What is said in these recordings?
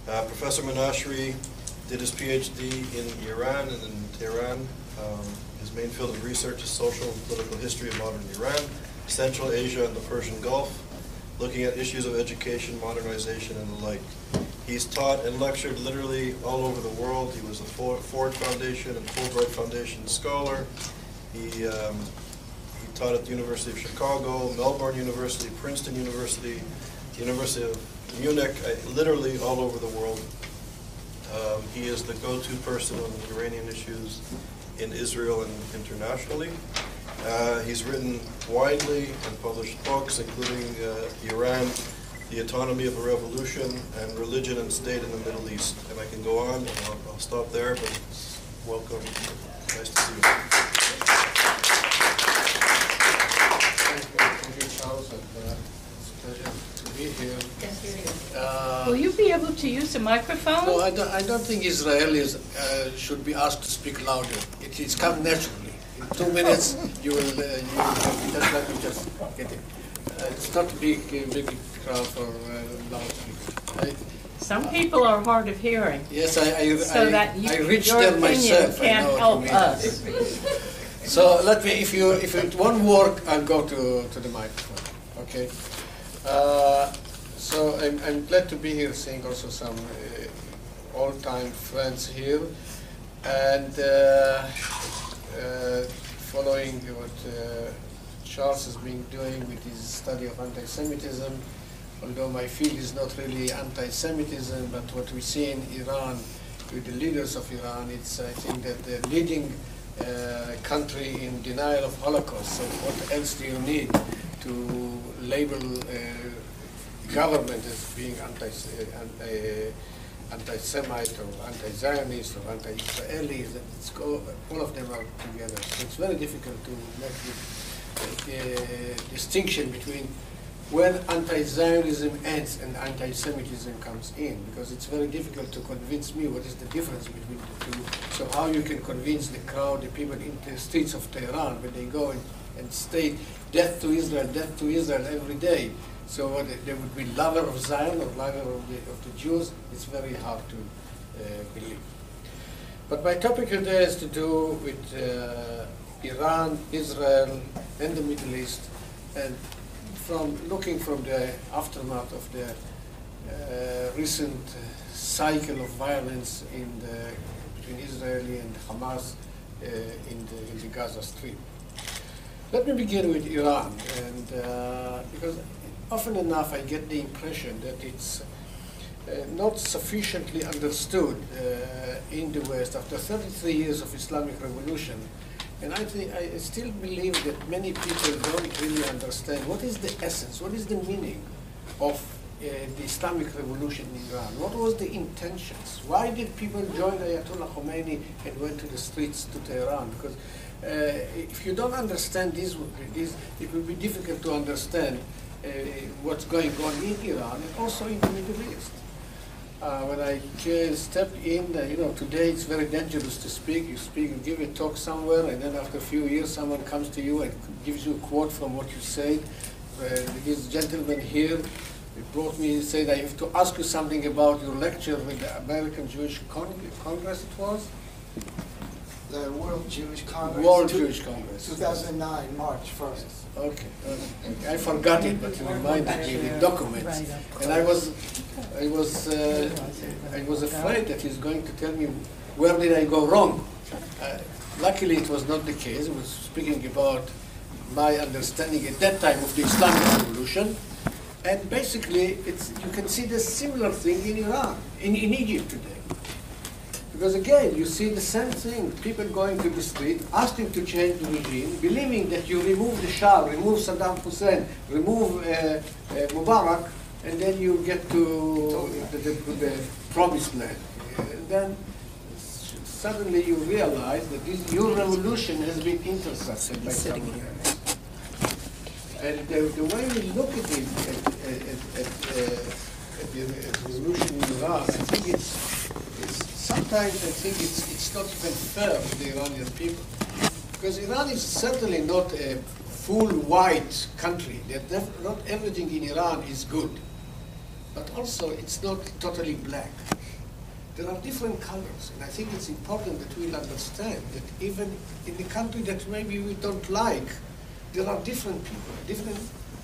Professor Menashri did his PhD in Iran and in Tehran. His main field of research is social and political history of modern Iran, Central Asia and the Persian Gulf, looking at issues of education, modernization, and the like. He's taught and lectured literally all over the world. He was a Ford Foundation and Fulbright Foundation scholar. He taught at the University of Chicago, Melbourne University, Princeton University, University of Munich, literally all over the world. He is the go-to person on Iranian issues in Israel and internationally. He's written widely and published books, including Iran, The Autonomy of a Revolution, and Religion and State in the Middle East. And I can go on, and I'll stop there, but welcome. Nice to see you. Thank you, Charles, and it's a pleasure to be here. Will you be able to use the microphone? No, I don't think Israelis should be asked to speak louder. It's come naturally. In 2 minutes, you will just let me just get it. It's not a big crowd for loudspeakers. Some people are hard of hearing. Yes, I reached your there opinion myself. can't help us. So let me, if it won't work, I'll go to the microphone. Okay. So I'm glad to be here, seeing also some old-time friends here, and following what Charles has been doing with his study of anti-Semitism. Although my field is not really anti-Semitism, but what we see in Iran with the leaders of Iran, it's I think that the leading country in denial of Holocaust. So what else do you need to label government as being anti-Semite or anti-Zionist or anti-Israeli? All of them are together. So it's very difficult to make the distinction between when anti-Zionism ends and anti-Semitism comes in, because it's very difficult to convince me what is the difference between the two. So how you can convince the crowd, the people in the streets of Tehran, when they go and state death to Israel every day. So what, they would be lover of Zion or lover of the Jews. It's very hard to believe. But my topic today has to do with Iran, Israel, and the Middle East, and looking from the aftermath of the recent cycle of violence between Israeli and Hamas in the Gaza Strip. Let me begin with Iran, and because often enough I get the impression that it's not sufficiently understood in the West after 33 years of Islamic revolution. And I still believe that many people don't really understand what is the essence, what is the meaning of the Islamic revolution in Iran. What was the intentions? Why did people join Ayatollah Khomeini and went to the streets to Tehran? Because if you don't understand this, it will be difficult to understand what's going on in Iran and also in the Middle East. When I stepped in, today it's very dangerous to speak. You give a talk somewhere, and then after a few years, someone comes to you and gives you a quote from what you said. This gentleman here brought me and said, I have to ask you something about your lecture with the American Jewish Congress, it was? The World Jewish Congress. World Jewish Congress. 2009, March 1st. Okay. I forgot it, but you reminded me with documents. And I was afraid that he's going to tell me where did I go wrong. Luckily, it was not the case. I was speaking about my understanding at that time of the Islamic revolution. And basically, you can see the similar thing in Iran, in Egypt today. Because again, you see the same thing, people going to the street, asking to change the regime, believing that you remove the Shah, remove Saddam Hussein, remove Mubarak, and then you get to the promised land. And then suddenly you realize that your revolution has been intercepted by someone else. And the way we look at it, at the revolution in Iran, I think sometimes I think it's not even fair to the Iranian people. Because Iran is certainly not a full white country. Not everything in Iran is good. but also it's not totally black. There are different colors, and I think it's important that we'll understand that even in the country that maybe we don't like, there are different people,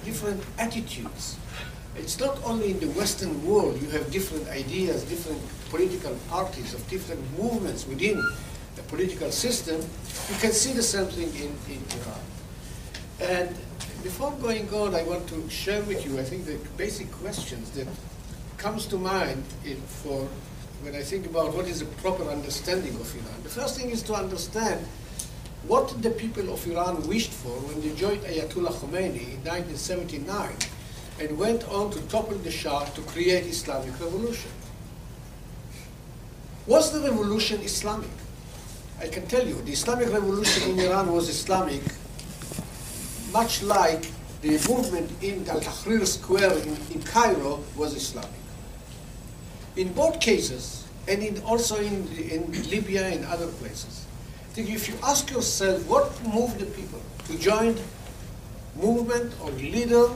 different attitudes. It's not only in the Western world you have different ideas, different political parties of different movements within the political system. You can see the same thing in Iran. And before going on, I want to share with you, I think, the basic questions that comes to mind when I think about what is a proper understanding of Iran. The first thing is to understand what the people of Iran wished for when they joined Ayatollah Khomeini in 1979 and went on to topple the Shah to create Islamic revolution. Was the revolution Islamic? I can tell you, the Islamic revolution in Iran was Islamic, much like the movement in Al-Tahrir Square in Cairo was Islamic. In both cases, and also in Libya and other places, I think if you ask yourself what moved the people to join movement or leader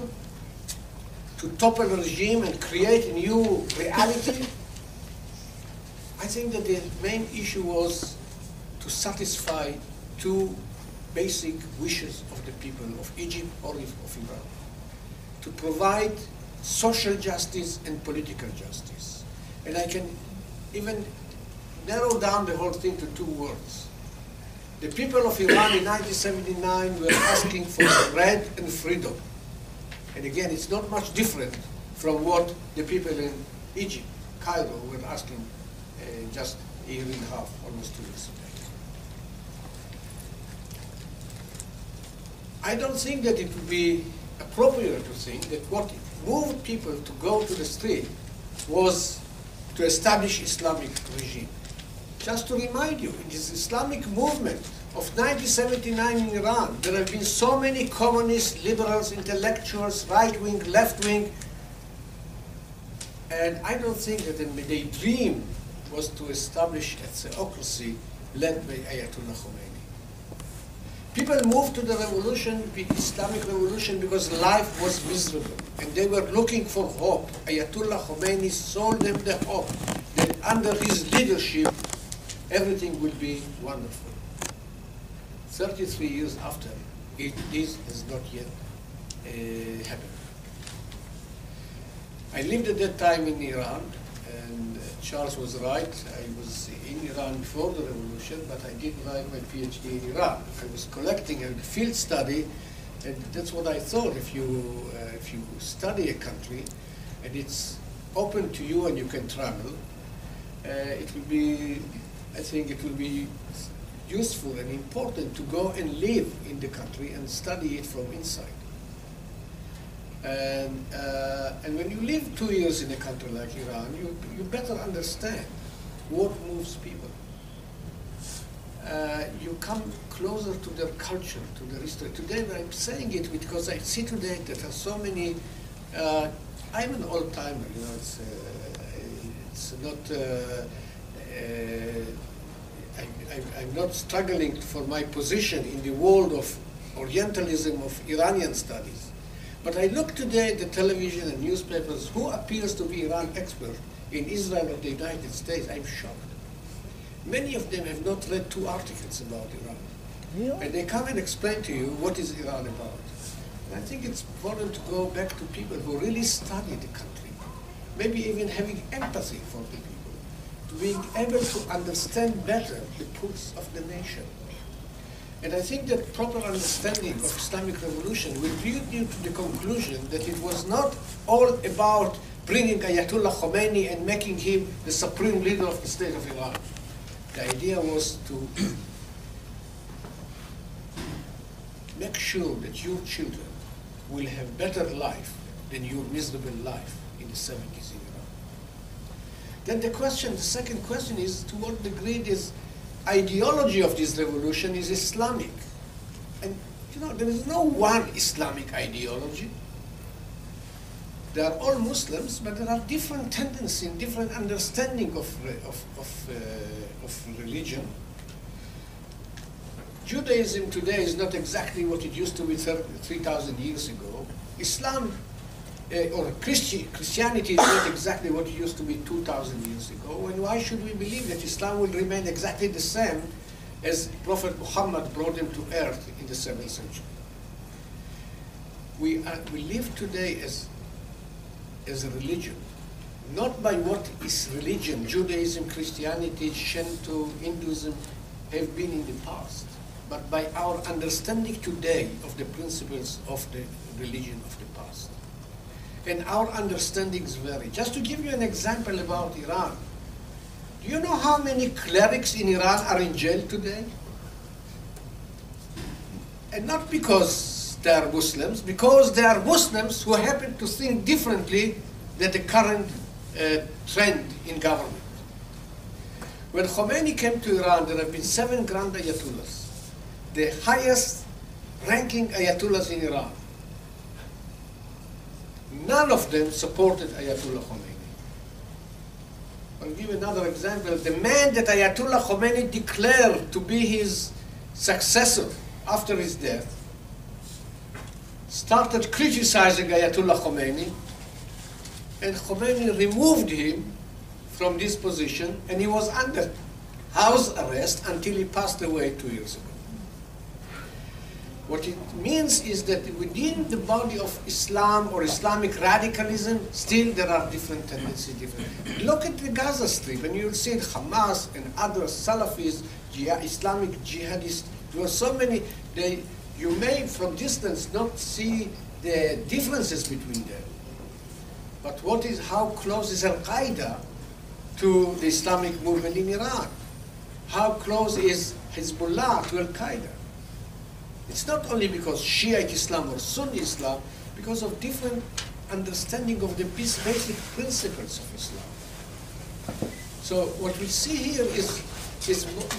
to topple a regime and create a new reality, I think that the main issue was to satisfy two basic wishes of the people of Egypt or of Iran, to provide social justice and political justice. And I can even narrow down the whole thing to two words. The people of Iran in 1979 were asking for bread and freedom. And again, it's not much different from what the people in Egypt, Cairo, were asking just a year and a half, almost 2 years ago. I don't think that it would be appropriate to think that what moved people to go to the street was to establish Islamic regime. Just to remind you, in this Islamic movement of 1979 in Iran, there have been so many communists, liberals, intellectuals, right-wing, left-wing, and I don't think that their dream was to establish a theocracy led by Ayatollah Khomeini. People moved to the revolution, the Islamic revolution, because life was miserable, and they were looking for hope. Ayatollah Khomeini sold them the hope that under his leadership, everything will be wonderful. 33 years after, this has not yet happened. I lived at that time in Iran, and Charles was right. I was in Iran before the revolution, but I did write my PhD in Iran. I was collecting a field study, and that's what I thought. If you study a country, and it's open to you and you can travel, it will be, I think it will be useful and important to go and live in the country and study it from inside. And when you live 2 years in a country like Iran, you better understand what moves people. You come closer to their culture, to their history. Today I'm saying it because I see today that there are so many, I'm an old timer, you know, it's not, I'm not struggling for my position in the world of Orientalism, of Iranian studies. But I look today at the television and newspapers, who appears to be Iran expert in Israel or the United States, I'm shocked. Many of them have not read 2 articles about Iran. Really? And they come and explain to you what is Iran about. And I think it's important to go back to people who really study the country, maybe even having empathy for the people, to being able to understand better the pulse of the nation. And I think that proper understanding of Islamic revolution will lead you to the conclusion that it was not all about bringing Ayatollah Khomeini and making him the supreme leader of the state of Iran. The idea was to make sure that your children will have better life than your miserable life in the 70s in Iran. Then the second question is, to what degree this ideology of this revolution is Islamic? And you know, there is no one Islamic ideology. They are all Muslims, but there are different tendencies, different understanding of religion. Judaism today is not exactly what it used to be 3,000 years ago. Islam or Christianity is not exactly what it used to be 2,000 years ago, and why should we believe that Islam will remain exactly the same as Prophet Muhammad brought him to earth in the 7th century? We live today as a religion, not by what is religion, Judaism, Christianity, Shinto, Hinduism have been in the past, but by our understanding today of the principles of the religion of the past. And our understandings vary. Just to give you an example about Iran, do you know how many clerics in Iran are in jail today? And not because they are Muslims, because they are Muslims who happen to think differently than the current trend in government. When Khomeini came to Iran, there have been 7 grand ayatollahs, the highest ranking ayatollahs in Iran. None of them supported Ayatollah Khomeini. I'll give another example. The man that Ayatollah Khomeini declared to be his successor after his death started criticizing Ayatollah Khomeini, and Khomeini removed him from this position, and he was under house arrest until he passed away 2 years ago. What it means is that within the body of Islam or Islamic radicalism, still there are different tendencies. Look at the Gaza Strip, and you'll see Hamas and other Salafis, Islamic jihadists. There are so many. You may, from distance, not see the differences between them. But how close is Al-Qaeda to the Islamic movement in Iran? How close is Hezbollah to Al-Qaeda? It's not only because Shiite Islam or Sunni Islam, because of different understanding of the basic principles of Islam. So what we see here is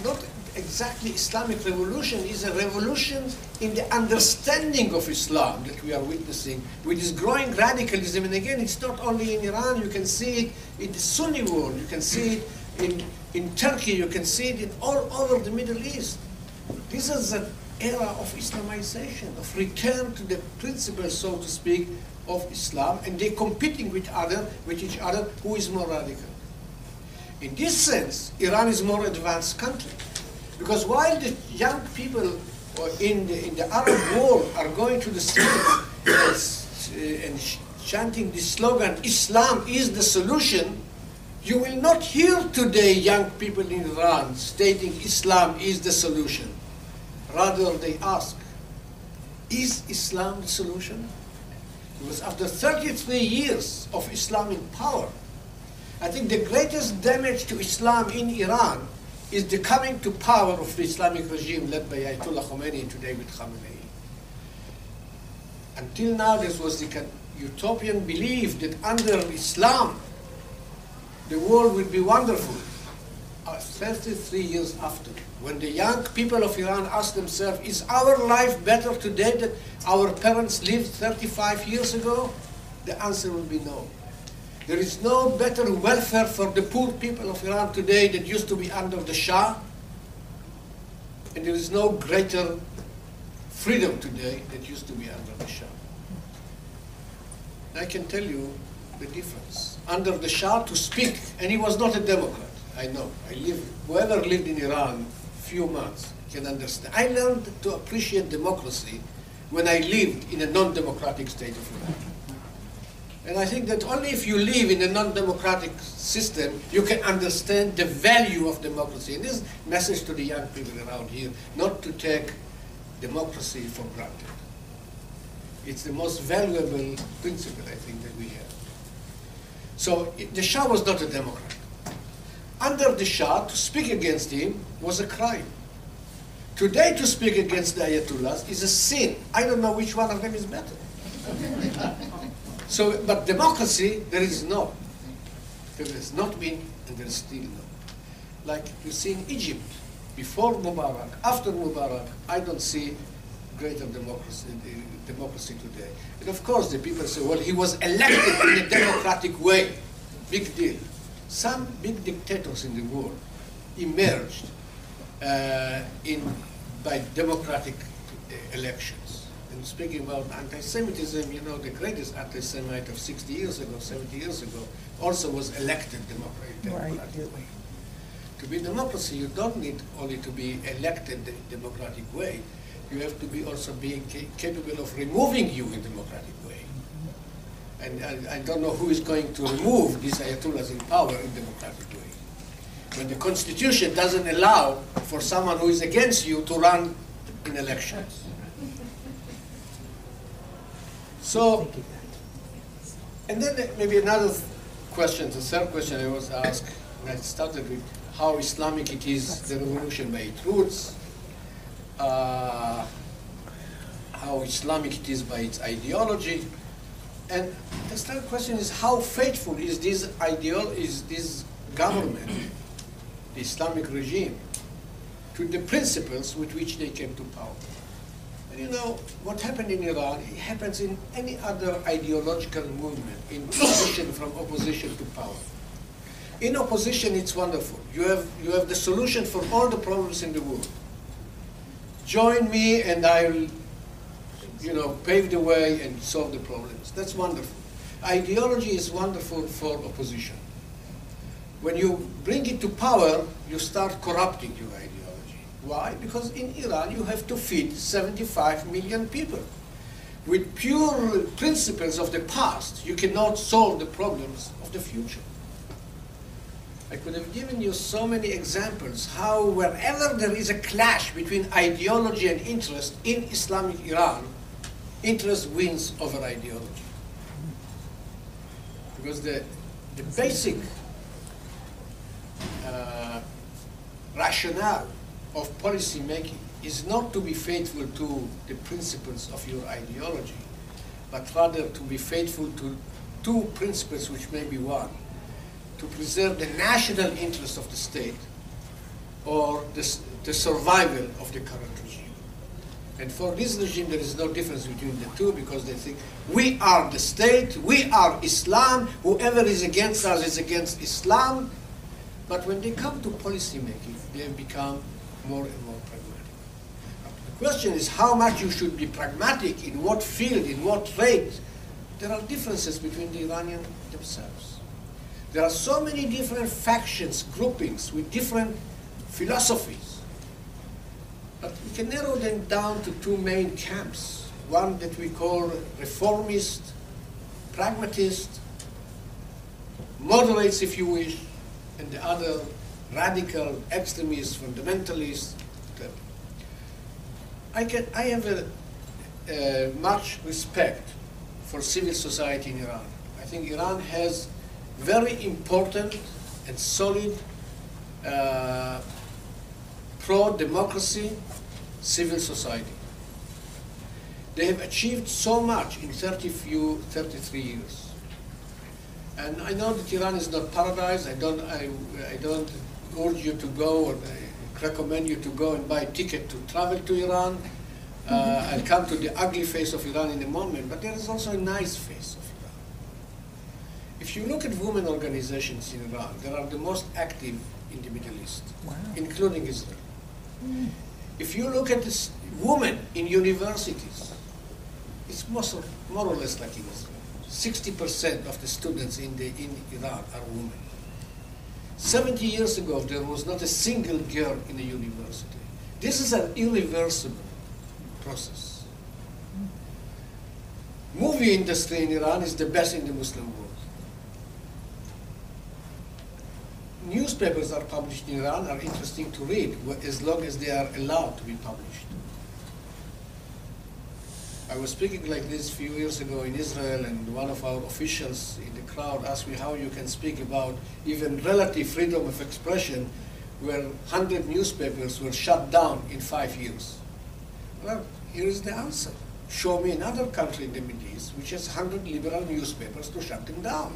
not exactly Islamic revolution, is a revolution in the understanding of Islam that we are witnessing, with this growing radicalism. And again, it's not only in Iran, you can see it in the Sunni world, you can see it in Turkey, you can see it all over the Middle East. This is an era of Islamization, of return to the principles, so to speak, of Islam, and they're competing with each other, who is more radical. In this sense, Iran is a more advanced country. Because while the young people in the Arab world are going to the streets and chanting the slogan, Islam is the solution, you will not hear today young people in Iran stating Islam is the solution. Rather, they ask, is Islam the solution? Because after 33 years of Islamic power, I think the greatest damage to Islam in Iran is the coming to power of the Islamic regime led by Ayatollah Khomeini and today with Khamenei. Until now, this was the utopian belief that under Islam, the world will be wonderful. 33 years after, when the young people of Iran ask themselves, is our life better today than our parents lived 35 years ago? The answer will be no. There is no better welfare for the poor people of Iran today that used to be under the Shah, and there is no greater freedom today that used to be under the Shah. I can tell you the difference. Under the Shah, to speak, and he was not a Democrat, I know. Whoever lived in Iran a few months can understand. I learned to appreciate democracy when I lived in a non-democratic state of Iran. And I think that only if you live in a non-democratic system, you can understand the value of democracy. And this message to the young people around here, not to take democracy for granted. It's the most valuable principle, I think, that we have. So the Shah was not a Democrat. Under the Shah, to speak against him was a crime. Today, to speak against the Ayatollahs is a sin. I don't know which one of them is better. So, but democracy, there is no. There has not been, and there is still no. Like you see in Egypt, before Mubarak, after Mubarak, I don't see greater democracy today. And of course, the people say, well, he was elected in a democratic way. Big deal. Some big dictators in the world emerged by democratic elections. And speaking about anti-Semitism, you know, the greatest anti-Semite of 60 years ago, 70 years ago, also was elected democratic way. To be democracy, you don't need only to be elected the democratic way. You have to be also being capable of removing you in democratic way. And I don't know who is going to remove these ayatollahs in power in democratic way. When the Constitution doesn't allow for someone who is against you to run in elections. So, and then maybe another question, the third question I was asked, and I started with how Islamic it is, the revolution by its roots, how Islamic it is by its ideology, and the third question is how faithful is this government, the Islamic regime, to the principles with which they came to power. And you know, what happened in Iran, it happens in any other ideological movement, in transition from opposition to power. In opposition, it's wonderful. You have the solution for all the problems in the world. Join me and I'll, you know, pave the way and solve the problems. That's wonderful. Ideology is wonderful for opposition. When you bring it to power, you start corrupting your ideology. Why? Because in Iran you have to feed 75 million people. With pure principles of the past, you cannot solve the problems of the future. I could have given you so many examples how wherever there is a clash between ideology and interest in Islamic Iran, interest wins over ideology. Because the basic rationale of policy making is not to be faithful to the principles of your ideology, but rather to be faithful to two principles which may be one, to preserve the national interest of the state or the survival of the current regime. And for this regime there is no difference between the two, because they think we are the state, we are Islam, whoever is against us is against Islam. But when they come to policy making, they have become more and more pragmatic. The question is how much you should be pragmatic, in what field, in what rate. There are differences between the Iranians themselves. There are so many different factions, groupings with different philosophies. But we can narrow them down to two main camps. One that we call reformist, pragmatist, moderates if you wish, and the other radical, extremist, fundamentalist. I have much respect for civil society in Iran. I think Iran has very important and solid pro-democracy civil society. They have achieved so much in 33 years. And I know that Iran is not paradise. I don't urge you to go, or I recommend you to go and buy a ticket to travel to Iran. I'll come to the ugly face of Iran in a moment, but there is also a nice face of Iran. If you look at women organizations in Iran, they are the most active in the Middle East, including Israel. If you look at this women in universities, it's more or less like in Israel. 60% of the students in Iran are women. 70 years ago, there was not a single girl in a university. This is an irreversible process. Movie industry in Iran is the best in the Muslim world. Newspapers are published in Iran are interesting to read as long as they are allowed to be published. I was speaking like this a few years ago in Israel, and one of our officials in the crowd asked me how you can speak about even relative freedom of expression where 100 newspapers were shut down in 5 years. Well, here is the answer. Show me another country in the Middle East which has 100 liberal newspapers to shut them down.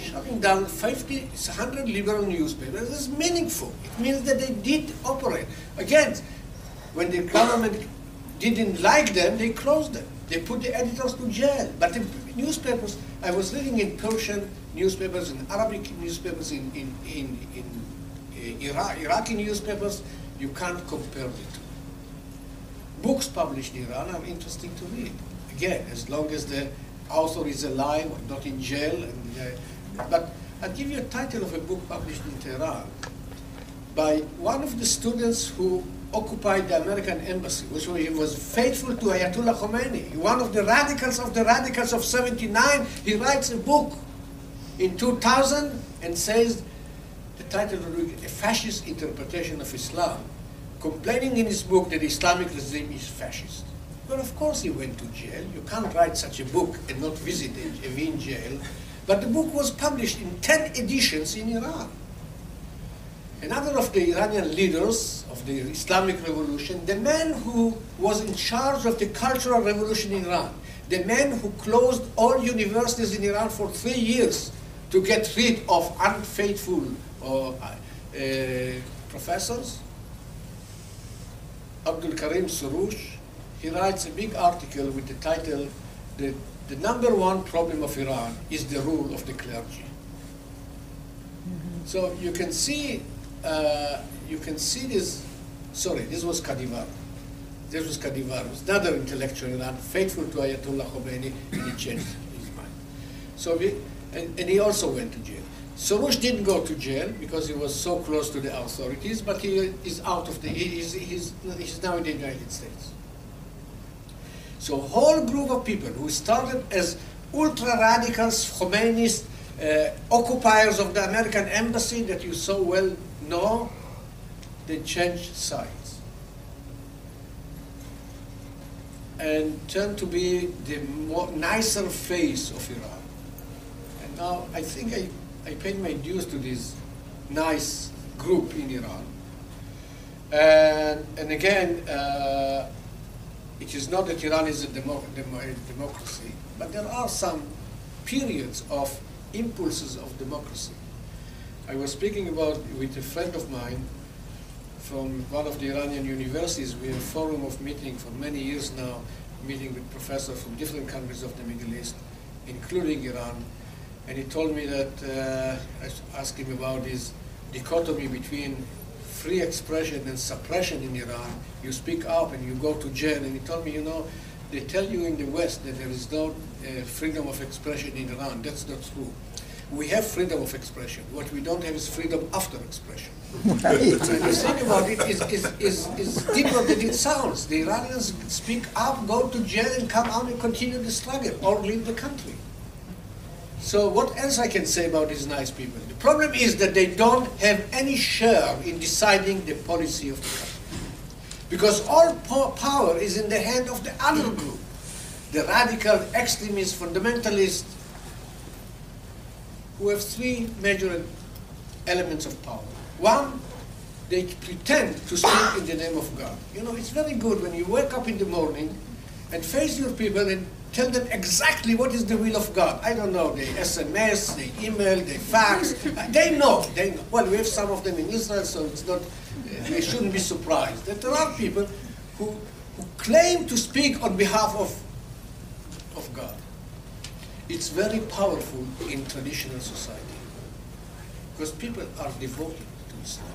Shutting down 100 liberal newspapers is meaningful. It means that they did operate. Again, when the government didn't like them, they closed them. They put the editors to jail. But the newspapers, I was reading in Persian newspapers, in Arabic newspapers, in Iraqi newspapers, you can't compare the two. books published in Iran are interesting to read. Again, as long as the author is alive, not in jail. But I'll give you a title of a book published in Tehran by one of the students who occupied the American embassy, which was faithful to Ayatollah Khomeini. One of the radicals of 79, he writes a book in 2000 and says, the title of A Fascist Interpretation of Islam, complaining in his book that the Islamic regime is fascist. Well, of course he went to jail. You can't write such a book and not visit Aviv jail. But the book was published in 10 editions in Iran. Another of the Iranian leaders of the Islamic revolution, the man who was in charge of the cultural revolution in Iran, the man who closed all universities in Iran for 3 years to get rid of unfaithful professors, Abdul Karim Soroush, he writes a big article with the title, The number one problem of Iran is the rule of the clergy. So you can see this, sorry, this was Kadivar. This was Kadivar, was another intellectual in Iran, faithful to Ayatollah Khomeini, and he changed his mind. So and he also went to jail. Soroush didn't go to jail because he was so close to the authorities, but he is out of the, he's now in the United States. So a whole group of people who started as ultra-radicals, Khomeinists, occupiers of the American embassy that you so well know, they changed sides and turned to be the more nicer face of Iran. And now I think I paid my dues to this nice group in Iran. And again, it is not that Iran is a democracy, but there are some periods of impulses of democracy. I was speaking about with a friend of mine from one of the Iranian universities. We have a forum of meeting for many years now, meeting with professors from different countries of the Middle East, including Iran. And he told me that, I asked him about this dichotomy between free expression and suppression in Iran. You speak up and you go to jail. And he told me, you know, they tell you in the West that there is no freedom of expression in Iran. That's not true. We have freedom of expression. What we don't have is freedom after expression. Right. So the thing about it is deeper than it sounds. The Iranians speak up, go to jail, and come out and continue the struggle, or leave the country. So what else I can say about these nice people? The problem is that they don't have any share in deciding the policy of the country. Because all power is in the hand of the other group, the radical, extremist, fundamentalist, who have three major elements of power. One, they pretend to speak in the name of God. You know, it's very good when you wake up in the morning and face your people and tell them exactly what is the will of God. I don't know, they SMS, they email, they fax. They know. Well, we have some of them in Israel, so it's not, we shouldn't be surprised that there are people who claim to speak on behalf of God. It's very powerful in traditional society because people are devoted to Islam.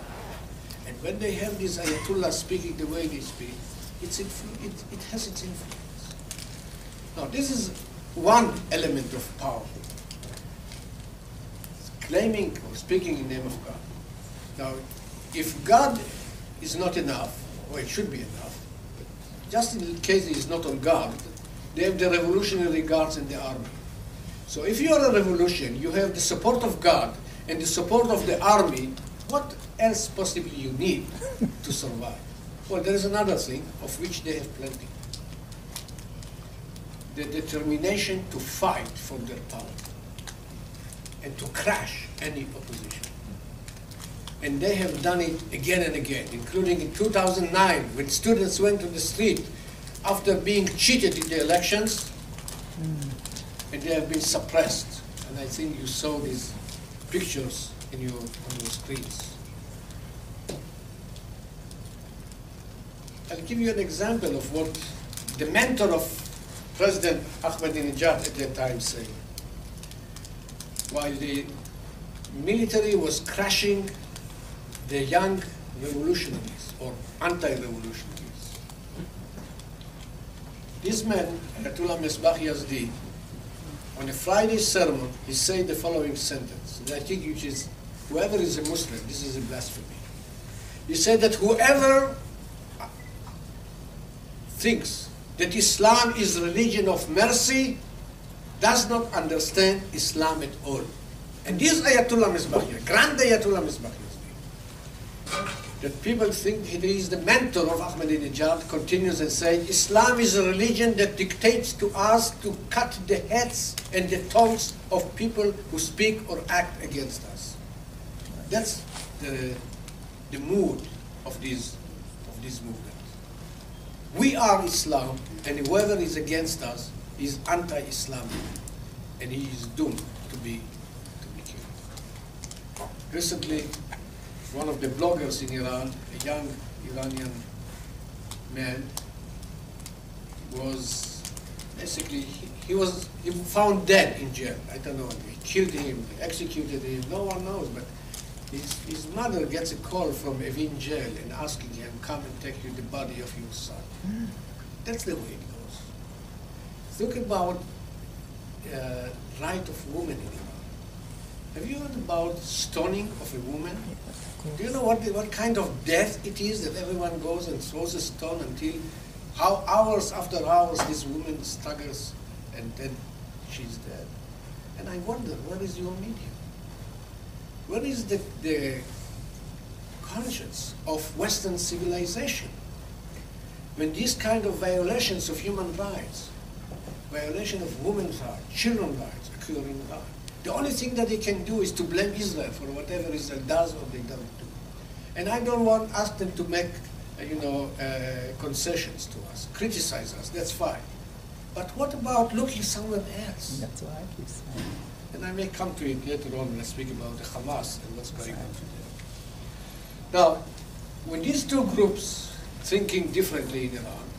And when they have these Ayatollah speaking the way they speak, it has its influence. Now, this is one element of power, claiming or speaking in the name of God. Now, if God is not enough, or it should be enough, just in case he is not on guard, they have the Revolutionary Guards and the army. So if you are a revolution, you have the support of God and the support of the army, what else possibly you need to survive? Well, there is another thing of which they have plenty. The determination to fight for their power and to crush any opposition. And they have done it again and again, including in 2009, when students went to the street after being cheated in the elections, and they have been suppressed. And I think you saw these pictures on your screens. I'll give you an example of what the mentor of President Ahmadinejad at that time said. While the military was crushing the young revolutionaries or anti-revolutionaries, This man, Ayatollah Mesbah Yazdi, on a Friday sermon, he said the following sentence, and I think which is, whoever is a Muslim, this is a blasphemy. He said that whoever thinks that Islam is religion of mercy does not understand Islam at all. And this Ayatollah Mesbah, Grand Ayatollah Mesbah Yazdi, that people think he is the mentor of Ahmadinejad, continues and says, Islam is a religion that dictates to us to cut the heads and the tongues of people who speak or act against us. That's the mood of this movement. We are Islam, and whoever is against us is anti-Islamic, and he is doomed to be killed. Recently, one of the bloggers in Iran, a young Iranian man, was basically, he found dead in jail. I don't know, they killed him, they executed him, no one knows, but his mother gets a call from Aviv jail and asking him, come and take you the body of your son. That's the way it goes. Think about right of women in Iran. Have you heard about stoning of a woman? Do you know what kind of death it is that everyone goes and throws a stone until how hours after hours this woman struggles and then she's dead? And I wonder, where is your media? Where is the conscience of Western civilization when these kind of violations of human rights, violation of women's rights, children's rights occur in Iran? The only thing that they can do is to blame Israel for whatever Israel does or they don't do. And I don't want us them to make, concessions to us, criticize us, that's fine. But what about looking somewhere else? That's what I keep saying. And I may come to it later on when I speak about the Hamas and what's going on today. Now, when these two groups thinking differently in Iran,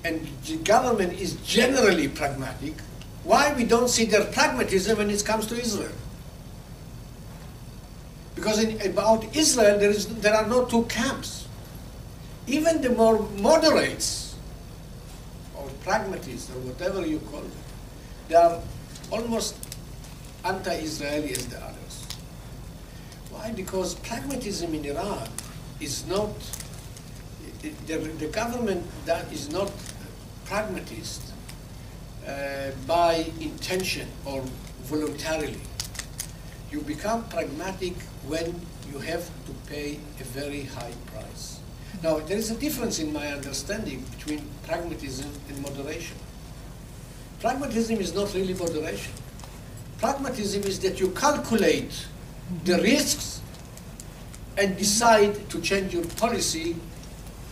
and the government is generally pragmatic, why we don't see their pragmatism when it comes to Israel? Because about Israel, there are no two camps. Even the more moderates, or pragmatists, or whatever you call them, they are almost anti-Israeli as the others. Why? Because pragmatism in Iran is not, the government that is not pragmatist by intention or voluntarily. You become pragmatic when you have to pay a very high price. Now, there is a difference in my understanding between pragmatism and moderation. Pragmatism is not really moderation. Pragmatism is that you calculate the risks and decide to change your policy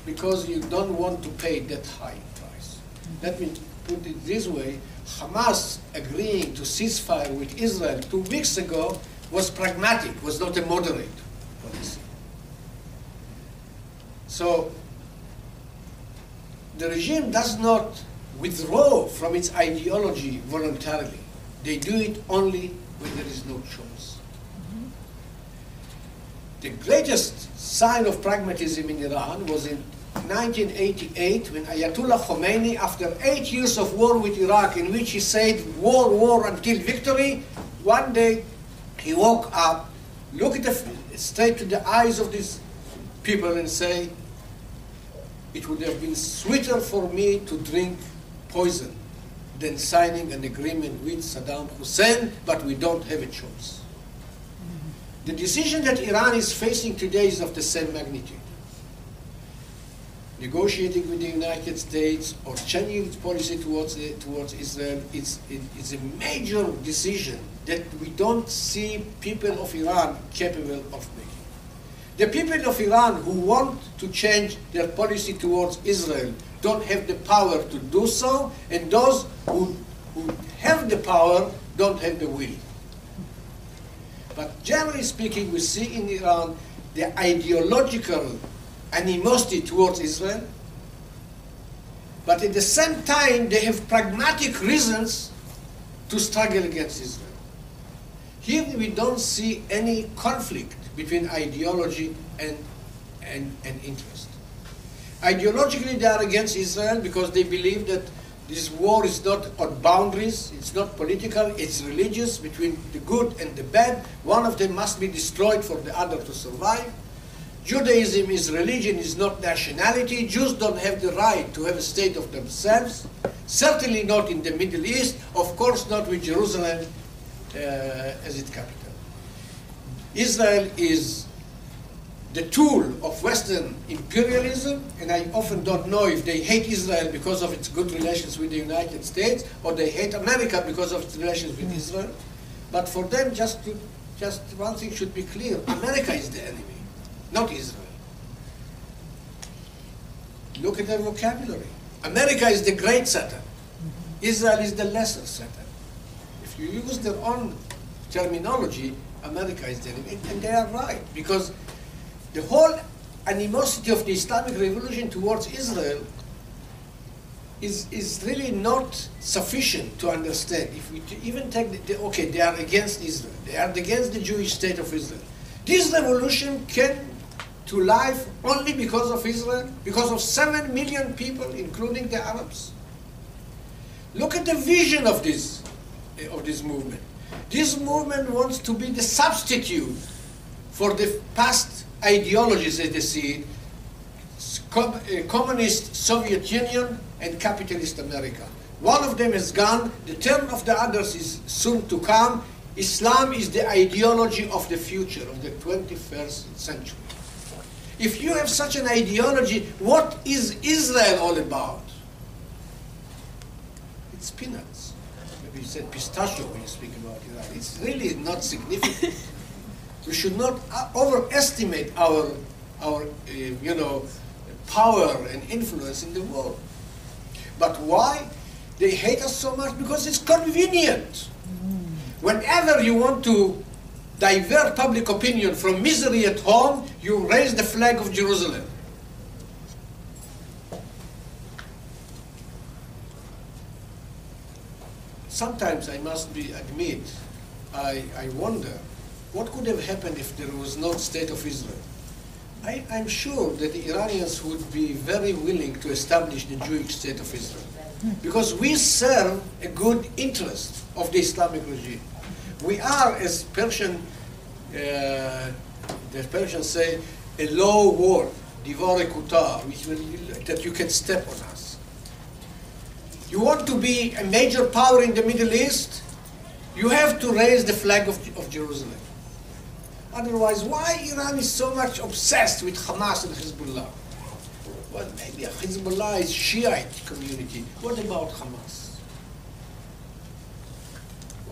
because you don't want to pay that high price. Let me put it this way, Hamas agreeing to ceasefire with Israel 2 weeks ago was pragmatic, was not a moderate policy. So the regime does not withdraw from its ideology voluntarily. They do it only when there is no choice. The greatest sign of pragmatism in Iran was in 1988, when Ayatollah Khomeini, after 8 years of war with Iraq, in which he said, war, war until victory, one day he woke up, looked straight to the eyes of these people and say, it would have been sweeter for me to drink poison than signing an agreement with Saddam Hussein, but we don't have a choice. The decision that Iran is facing today is of the same magnitude. Negotiating with the United States or changing its policy towards Israel, it's a major decision that we don't see people of Iran capable of making. The people of Iran who want to change their policy towards Israel don't have the power to do so, and those who have the power don't have the will. But generally speaking, we see in Iran the ideological animosity towards Israel, but at the same time they have pragmatic reasons to struggle against Israel. Here we don't see any conflict between ideology and interest. Ideologically, they are against Israel because they believe that this war is not on boundaries, it's not political, it's religious, between the good and the bad. One of them must be destroyed for the other to survive. Judaism is religion, is not nationality. Jews don't have the right to have a state of themselves. Certainly not in the Middle East, of course not with Jerusalem as its capital. Israel is the tool of Western imperialism, and I often don't know if they hate Israel because of its good relations with the United States, or they hate America because of its relations with Israel. But for them, just one thing should be clear: America is the enemy, not Israel. Look at their vocabulary. America is the great Satan. Israel is the lesser Satan. If you use their own terminology, America is the enemy, and they are right, because the whole animosity of the Islamic Revolution towards Israel is really not sufficient to understand. If we even take okay, they are against Israel, they are against the Jewish state of Israel. This revolution came to life only because of Israel, because of 7 million people, including the Arabs. Look at the vision of this movement. This movement wants to be the substitute for the past ideologies as they see it, communist Soviet Union and capitalist America. One of them is gone, the turn of the others is soon to come. Islam is the ideology of the future, of the 21st century. If you have such an ideology, what is Israel all about? It's peanuts. Maybe you said pistachio when you speak about Iran. It's really not significant. We should not overestimate our power and influence in the world. But why? They hate us so much because it's convenient. Whenever you want to divert public opinion from misery at home, you raise the flag of Jerusalem. Sometimes I must admit, I wonder, what could have happened if there was no state of Israel? I'm sure that the Iranians would be very willing to establish the Jewish state of Israel, because we serve a good interest of the Islamic regime. We are, as the Persians say, a low wall, divore kutar, that you can step on us. You want to be a major power in the Middle East, you have to raise the flag of Jerusalem. Otherwise, why Iran is so much obsessed with Hamas and Hezbollah? Well, maybe Hezbollah is Shiite community. What about Hamas?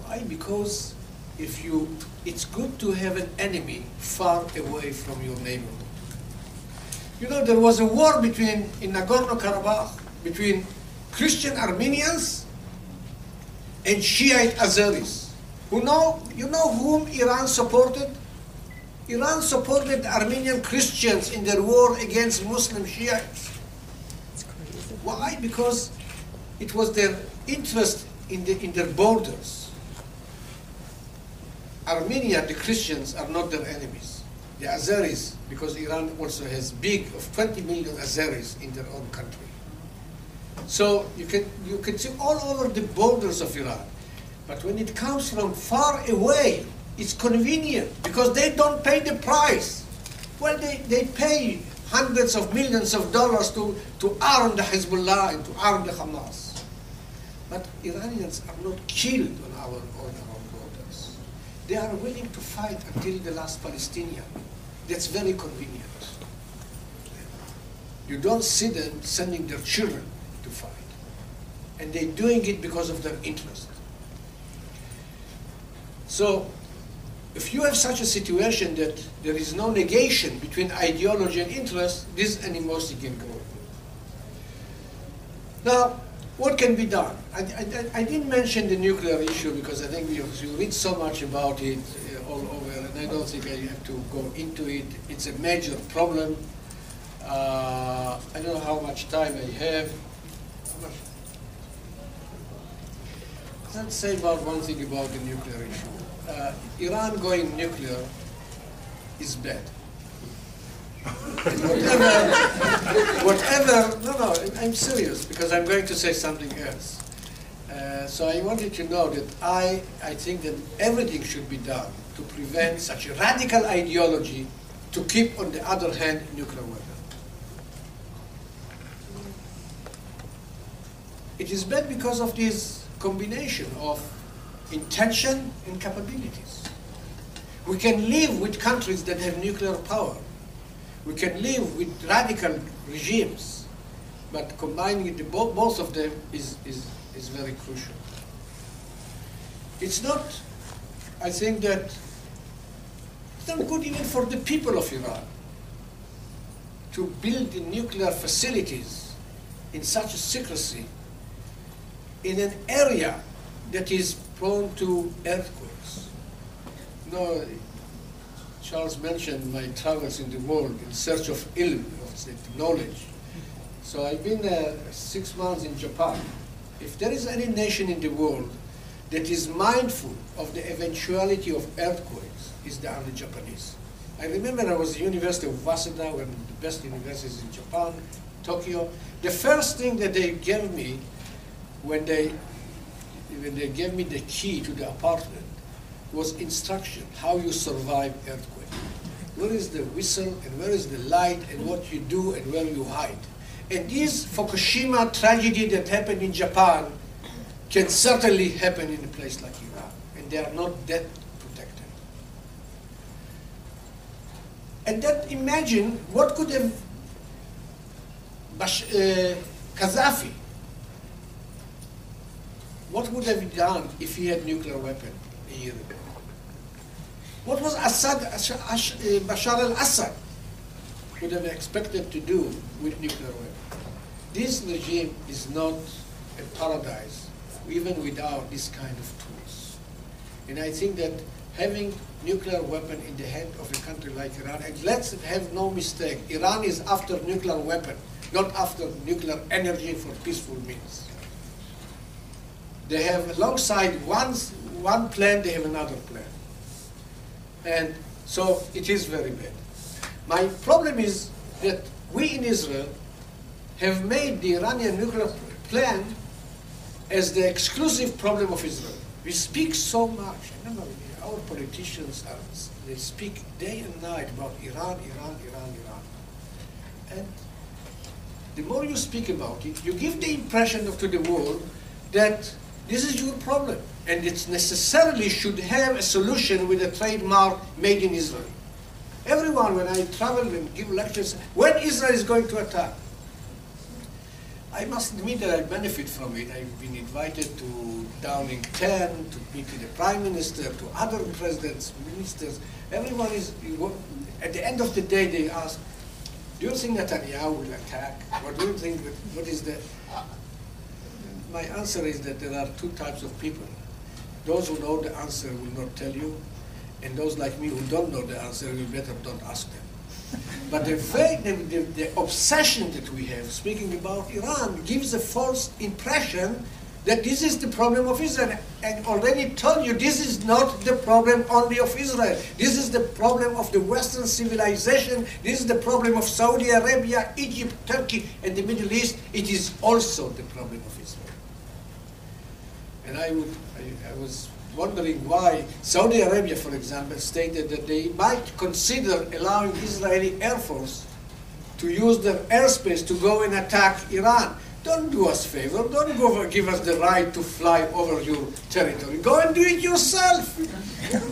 Why? Because it's good to have an enemy far away from your neighborhood. You know, there was a war in Nagorno-Karabakh between Christian Armenians and Shiite Azeris. You know whom Iran supported? Iran supported Armenian Christians in their war against Muslim Shiites. Why? Because it was their interest in their borders. Armenia, the Christians, are not their enemies. The Azeris, because Iran also has of 20 million Azeris in their own country. So you can see all over the borders of Iran. But when it comes from far away, it's convenient because they don't pay the price. Well, they pay hundreds of millions of dollars to arm the Hezbollah and to arm the Hamas. But Iranians are not killed on our borders. They are willing to fight until the last Palestinian. That's very convenient. You don't see them sending their children to fight. And they're doing it because of their interest. So, if you have such a situation that there is no negation between ideology and interest, this animosity can grow. Now, what can be done? I didn't mention the nuclear issue because I think you read so much about it all over, and I don't think I have to go into it. It's a major problem. I don't know how much time I have. Let's say about one thing about the nuclear issue. Iran going nuclear is bad. And no, I'm serious, because I'm going to say something else. So I wanted to know that I think that everything should be done to prevent such a radical ideology to keep, on the other hand, nuclear weapons. It is bad because of this combination of intention and capabilities. We can live with countries that have nuclear power. We can live with radical regimes, but combining both of them is very crucial. It's not, I think that, it's not good even for the people of Iran to build the nuclear facilities in such a secrecy in an area that is prone to earthquakes. No, Charles mentioned my travels in the world in search of ilm, of knowledge. So I've been 6 months in Japan. If there is any nation in the world that is mindful of the eventuality of earthquakes, it's the Japanese. I remember I was at the University of Waseda, one of the best universities in Japan, Tokyo. The first thing that they gave me when they gave me the key to the apartment was instruction, how you survive earthquake. Where is the whistle, and where is the light, and what you do, and where you hide. And this Fukushima tragedy that happened in Japan can certainly happen in a place like Iran, and they are not that protected. And then imagine what could have Gaddafi, what would have he done if he had nuclear weapon a year ago? What was Bashar al-Assad would have expected to do with nuclear weapon? This regime is not a paradise, even without this kind of tools. And I think that having nuclear weapon in the hand of a country like Iran, and let's have no mistake, Iran is after nuclear weapon, not after nuclear energy for peaceful means. They have, alongside one plan, they have another plan. And so it is very bad. My problem is that we in Israel have made the Iranian nuclear plan as the exclusive problem of Israel. We speak so much. I don't know, our politicians, they speak day and night about Iran, Iran, Iran, Iran. And the more you speak about it, you give the impression to the world that this is your problem, and it necessarily should have a solution with a trademark made in Israel. Everyone, when I travel and give lectures, when Israel is going to attack, I must admit that I benefit from it. I've been invited to Downing 10, to meet with the Prime Minister, to other presidents, ministers. Everyone is, at the end of the day, they ask, do you think Netanyahu will attack? What do you think, what is the... My answer is that there are two types of people. Those who know the answer will not tell you, and those like me who don't know the answer, you better don't ask them. But the obsession that we have, speaking about Iran, gives a false impression that this is the problem of Israel. And already told you, this is not the problem only of Israel. This is the problem of the Western civilization. This is the problem of Saudi Arabia, Egypt, Turkey, and the Middle East. It is also the problem of Israel. And I was wondering why Saudi Arabia, for example, stated that they might consider allowing Israeli Air Force to use their airspace to go and attack Iran. Don't do us a favor. Don't go give us the right to fly over your territory. Go and do it yourself.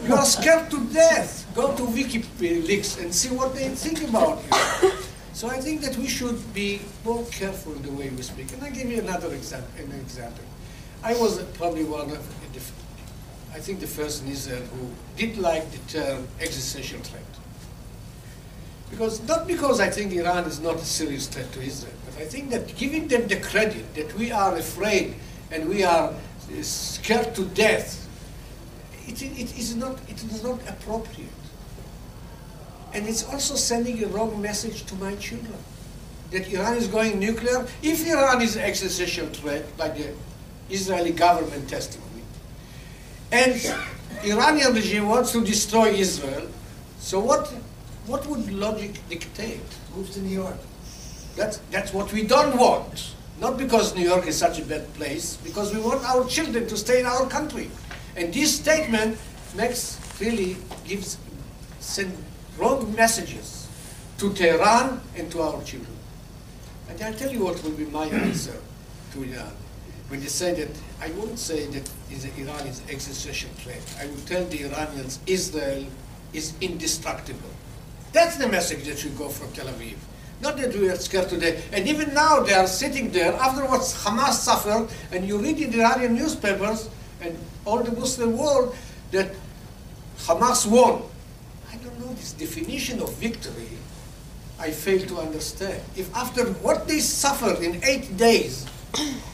You are scared to death. Go to WikiLeaks and see what they think about you. So I think that we should be more careful in the way we speak. And I give you another example. I was probably one of I think the first in Israel who did like the term existential threat. Not because I think Iran is not a serious threat to Israel, but I think that giving them the credit that we are afraid and we are scared to death, it is not appropriate. And it's also sending a wrong message to my children, that Iran is going nuclear. If Iran is an existential threat by the Israeli government testimony, and Iranian regime wants to destroy Israel, so what what would logic dictate? Move to New York. That's what we don't want. Not because New York is such a bad place, because we want our children to stay in our country. And this statement send wrong messages to Tehran and to our children. And I'll tell you what will be my answer to Iran. When they say that, I wouldn't say that Iran is an existential threat. I would tell the Iranians Israel is indestructible. That's the message that should go from Tel Aviv. Not that we are scared today. And even now they are sitting there after what Hamas suffered, and you read in the Iranian newspapers and all the Muslim world that Hamas won. I don't know this definition of victory. I fail to understand. If after what they suffered in 8 days,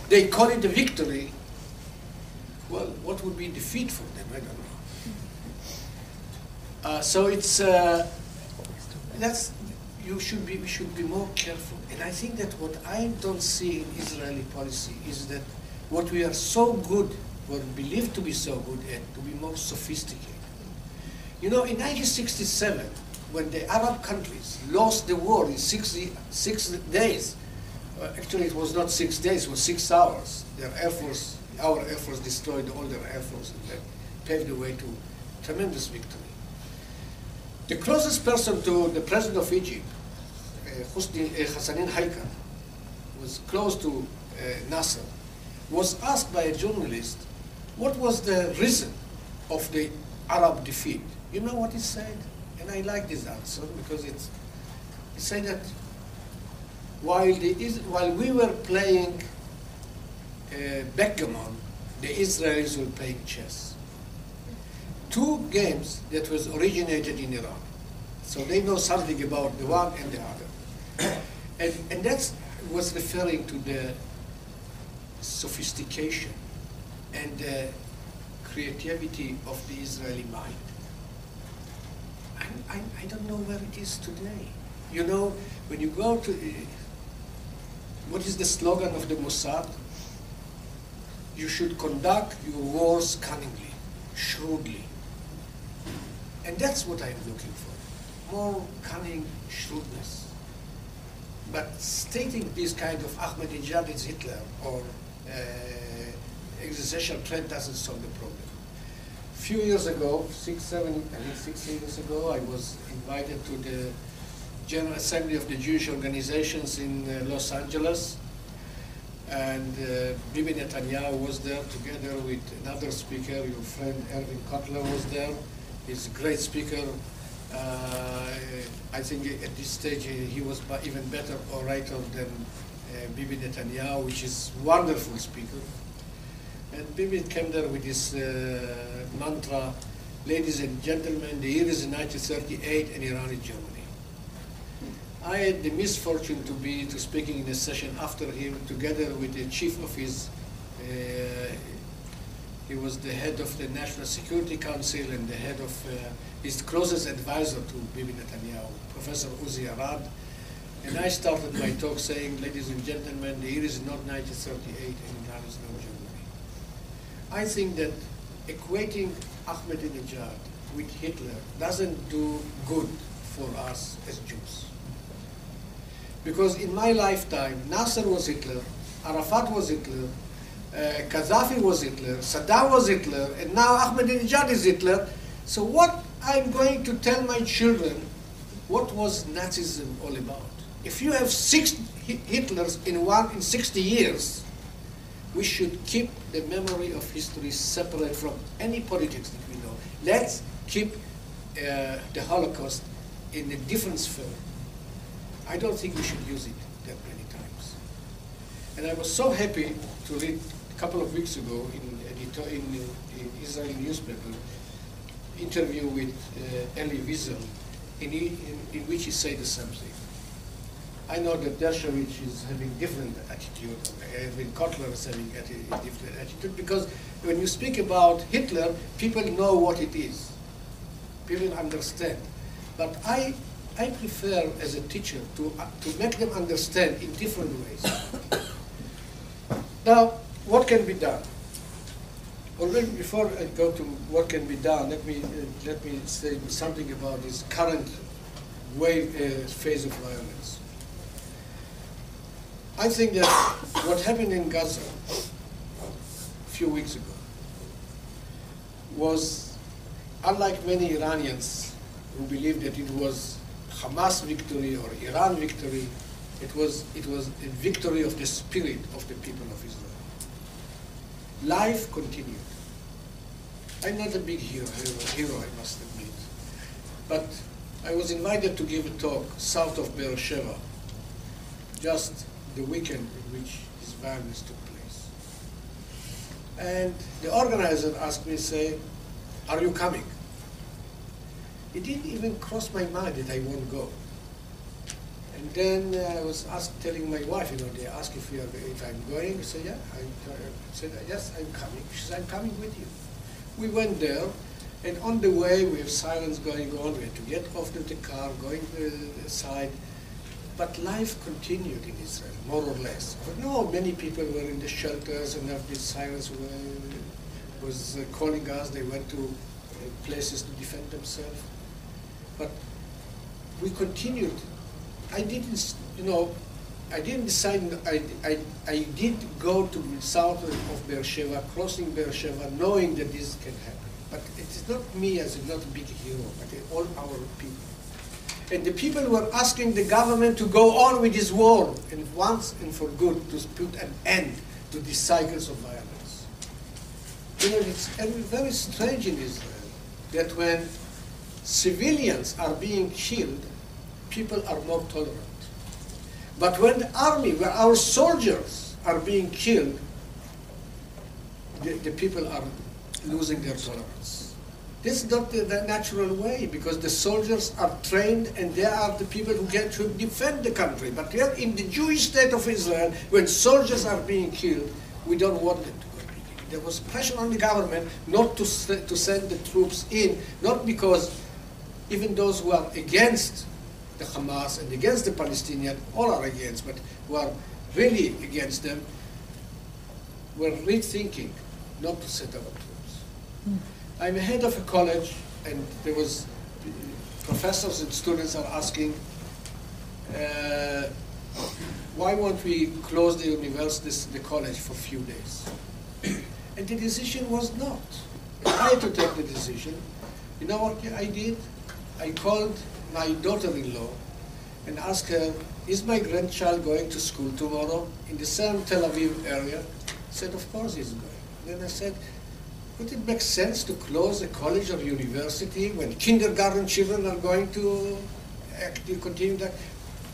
they call it a victory, well, what would be defeat for them? I don't know. So it's we should be more careful. And I think that what I don't see in Israeli policy is that what we are so good, or believed to be so good at, to be more sophisticated. You know, in 1967, when the Arab countries lost the war in 6 days, actually it was not 6 days, it was 6 hours. Our Air Force destroyed all their Air Force, and that paved the way to tremendous victory. The closest person to the president of Egypt, Hassanin Haikal, was close to Nasser, was asked by a journalist, what was the reason of the Arab defeat? You know what he said? And I like this answer because he said that while we were playing backgammon, the Israelis were playing chess. 2 games that was originated in Iran. So they know something about the one and the other. And that was referring to the sophistication and the creativity of the Israeli mind. I don't know where it is today. You know, when you go to, what is the slogan of the Mossad? You should conduct your wars cunningly, shrewdly. And that's what I'm looking for, more cunning shrewdness. But stating this kind of Ahmadinejad is Hitler or existential threat doesn't solve the problem. A few years ago, 6 years ago, I was invited to the General Assembly of the Jewish organizations in Los Angeles. And Bibi Netanyahu was there together with another speaker, your friend Erwin Kotler was there. He's a great speaker. I think at this stage he was even better orator than Bibi Netanyahu, which is a wonderful speaker. And Bibi came there with his mantra, ladies and gentlemen, the year is 1938 and Iran is Germany. I had the misfortune to speaking in a session after him, together with the chief of his, he was the head of the National Security Council and the head of his closest advisor to Bibi Netanyahu, Professor Uzi Arad. And I started my talk saying, ladies and gentlemen, the year is not 1938 and Iran is not Germany. I think that equating Ahmadinejad with Hitler doesn't do good for us as Jews. Because in my lifetime, Nasser was Hitler, Arafat was Hitler, Gaddafi was Hitler, Saddam was Hitler, and now Ahmadinejad is Hitler. So what I'm going to tell my children, what was Nazism all about? If you have 6 Hitlers in 60 years, we should keep the memory of history separate from any politics that we know. Let's keep the Holocaust in a different sphere. I don't think we should use it that many times. And I was so happy to read a couple of weeks ago in Israeli newspaper interview with Elie Wiesel, in which he said the same thing. I know that Dershowitz is having different attitude, Erwin Kotler is having a different attitude, because when you speak about Hitler, people know what it is. People understand. But I prefer, as a teacher, to make them understand in different ways. Now, what can be done? Already, before I go to what can be done, let me say something about this current phase of violence. I think that what happened in Gaza a few weeks ago was, unlike many Iranians who believed that it was Hamas victory or Iran victory, it was a victory of the spirit of the people of Israel. Life continued. I'm not a big hero, I must admit. But I was invited to give a talk south of Beersheba, just the weekend in which this violence took place. And the organizer asked me, say, are you coming? It didn't even cross my mind that I won't go. And then I was telling my wife, they asked if I'm going. I said, yeah. I said, yes, I'm coming. She said, I'm coming with you. We went there, and on the way, we have silence going on. We had to get off the car, going to the side. But life continued in Israel, more or less. But no, many people were in the shelters, and after the silence was calling us. They went to places to defend themselves. But we continued. I didn't decide. I did go to the south of Beersheba, crossing Beersheba, knowing that this can happen. But it is not me as not a big hero, but all our people. And the people were asking the government to go on with this war, and once and for good, to put an end to these cycles of violence. It's very strange in Israel that when civilians are being killed, people are more tolerant. But when the army, where our soldiers are being killed, the people are losing their tolerance. This is not the natural way, because the soldiers are trained and they are the people who get to defend the country. But here in the Jewish state of Israel, when soldiers are being killed, we don't want them to go be killed. There was pressure on the government not to send the troops in, not because even those who are against the Hamas and against the Palestinians, all are against, but who are really against them, were rethinking not to set our troops. I'm head of a college, and there was professors and students are asking, why won't we close the university, the college, for a few days? And the decision was not. I had to take the decision. You know what I did? I called my daughter-in-law and asked her, is my grandchild going to school tomorrow in the same Tel Aviv area? She said, of course he's going. Then I said, would it make sense to close a college or university when kindergarten children are going to continue that?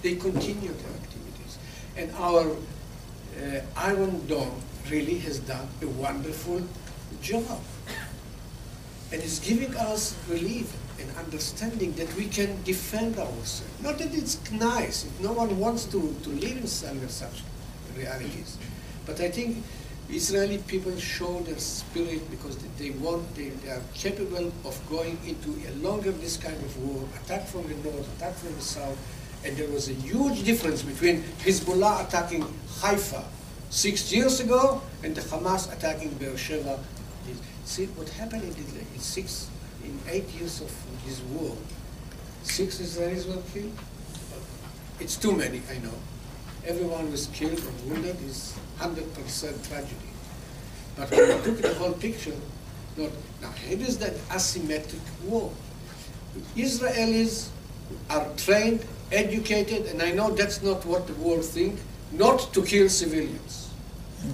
They continue their activities. And our Iron Dome really has done a wonderful job. And it's giving us relief and understanding that we can defend ourselves. Not that it's nice, if no one wants to live under such realities. But I think Israeli people show their spirit because they are capable of going into a longer this kind of war, attack from the north, attack from the south. And there was a huge difference between Hezbollah attacking Haifa 6 years ago and the Hamas attacking Beersheba. See what happened in 8 years of this war. 6 Israelis were killed. It's too many, I know. Everyone was killed or wounded is 100% tragedy. But when we took the whole picture, now here is that asymmetric war. Israelis are trained, educated, and I know that's not what the world think, not to kill civilians.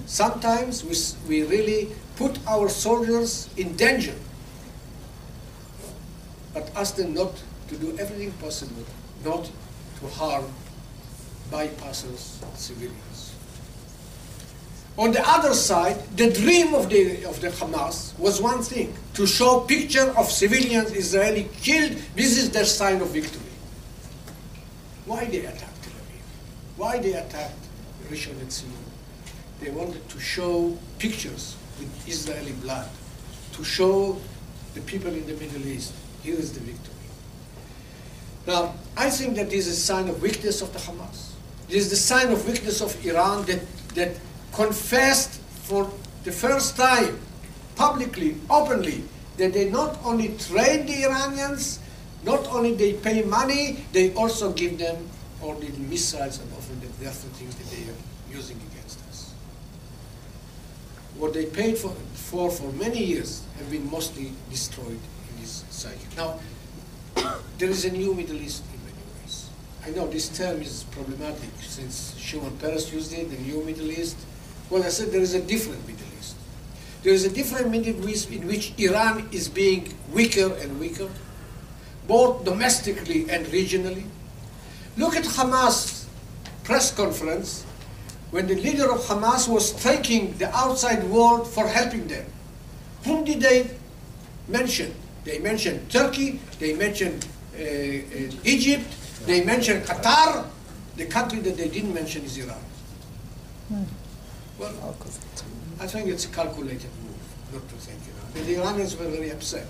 Sometimes we really put our soldiers in danger, but ask them not to do everything possible, not to harm bypassers, civilians. On the other side, the dream of the Hamas was one thing, to show picture of civilians, Israeli killed, this is their sign of victory. Why they attacked Tel Aviv? Why they attacked Rishon LeZion? They wanted to show pictures with Israeli blood, to show the people in the Middle East, here is the victory. Now, I think that this is a sign of weakness of the Hamas. This is the sign of weakness of Iran that confessed for the first time, publicly, openly, that they not only trained the Iranians, Not only they pay money, they also give them all the missiles and often the other things that they are using against us. What they paid for many years have been mostly destroyed in this cycle. Now, there is a new Middle East in many ways. I know this term is problematic since Shimon Peres used it, the new Middle East. Well, I said there is a different Middle East. There is a different Middle East in which Iran is being weaker and weaker, both domestically and regionally. Look at Hamas press conference when the leader of Hamas was thanking the outside world for helping them. Whom did they mention? They mentioned Turkey, they mentioned Egypt, they mentioned Qatar. The country that they didn't mention is Iran. Well, I think it's a calculated move not to thank Iran. And the Iranians were very upset.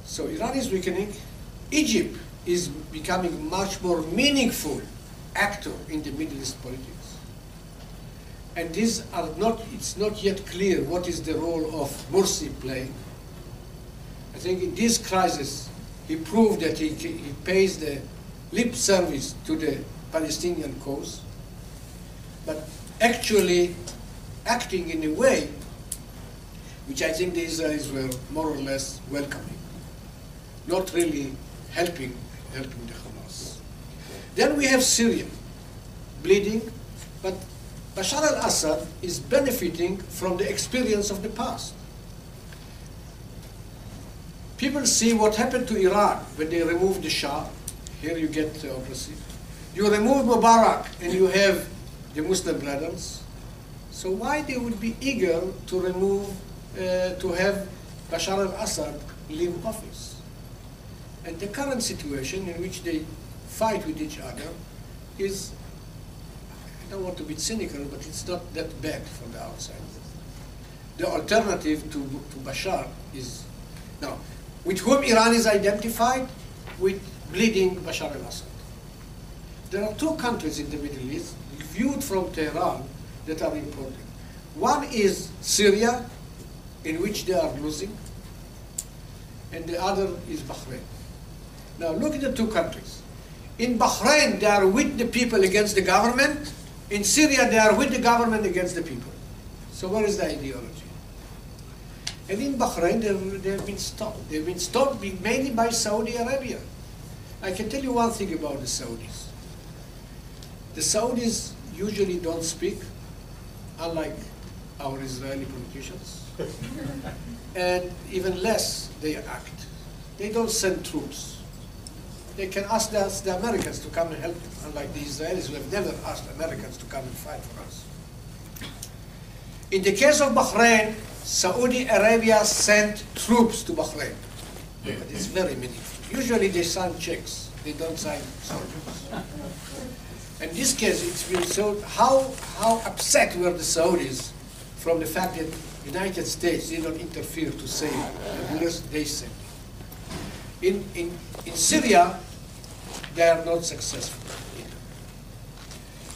So Iran is weakening. Egypt is becoming much more meaningful actor in the Middle East politics. And these are not, it's not yet clear what is the role of Morsi playing. I think in this crisis, he proved that he pays the lip service to the Palestinian cause, but actually acting in a way which I think the Israelis were more or less welcoming, not really helping the Hamas. Then we have Syria, bleeding, but Bashar al-Assad is benefiting from the experience of the past. People see what happened to Iran when they removed the Shah. Here you get theocracy. You remove Mubarak and you have the Muslim brothers. So why they would be eager to remove, to have Bashar al-Assad leave office? And the current situation in which they fight with each other is, I don't want to be cynical, but it's not that bad from the outside. The alternative to Bashar is, now, with whom Iran is identified? With bleeding Bashar al-Assad. There are two countries in the Middle East, viewed from Tehran, that are important. One is Syria, in which they are losing, and the other is Bahrain. Now look at the two countries. In Bahrain, they are with the people against the government. In Syria, they are with the government against the people. So what is the ideology? And in Bahrain, they have been stopped. They've been stopped mainly by Saudi Arabia. I can tell you one thing about the Saudis. The Saudis usually don't speak, unlike our Israeli politicians. And even less, they act. They don't send troops. They can ask the Americans to come and help them, unlike the Israelis who have never asked Americans to come and fight for us. In the case of Bahrain, Saudi Arabia sent troops to Bahrain. But it's very meaningful. Usually they sign checks. They don't sign soldiers. In this case, it's been so, how upset were the Saudis from the fact that the United States did not interfere to save the rulers they sent. In Syria, they are not successful either.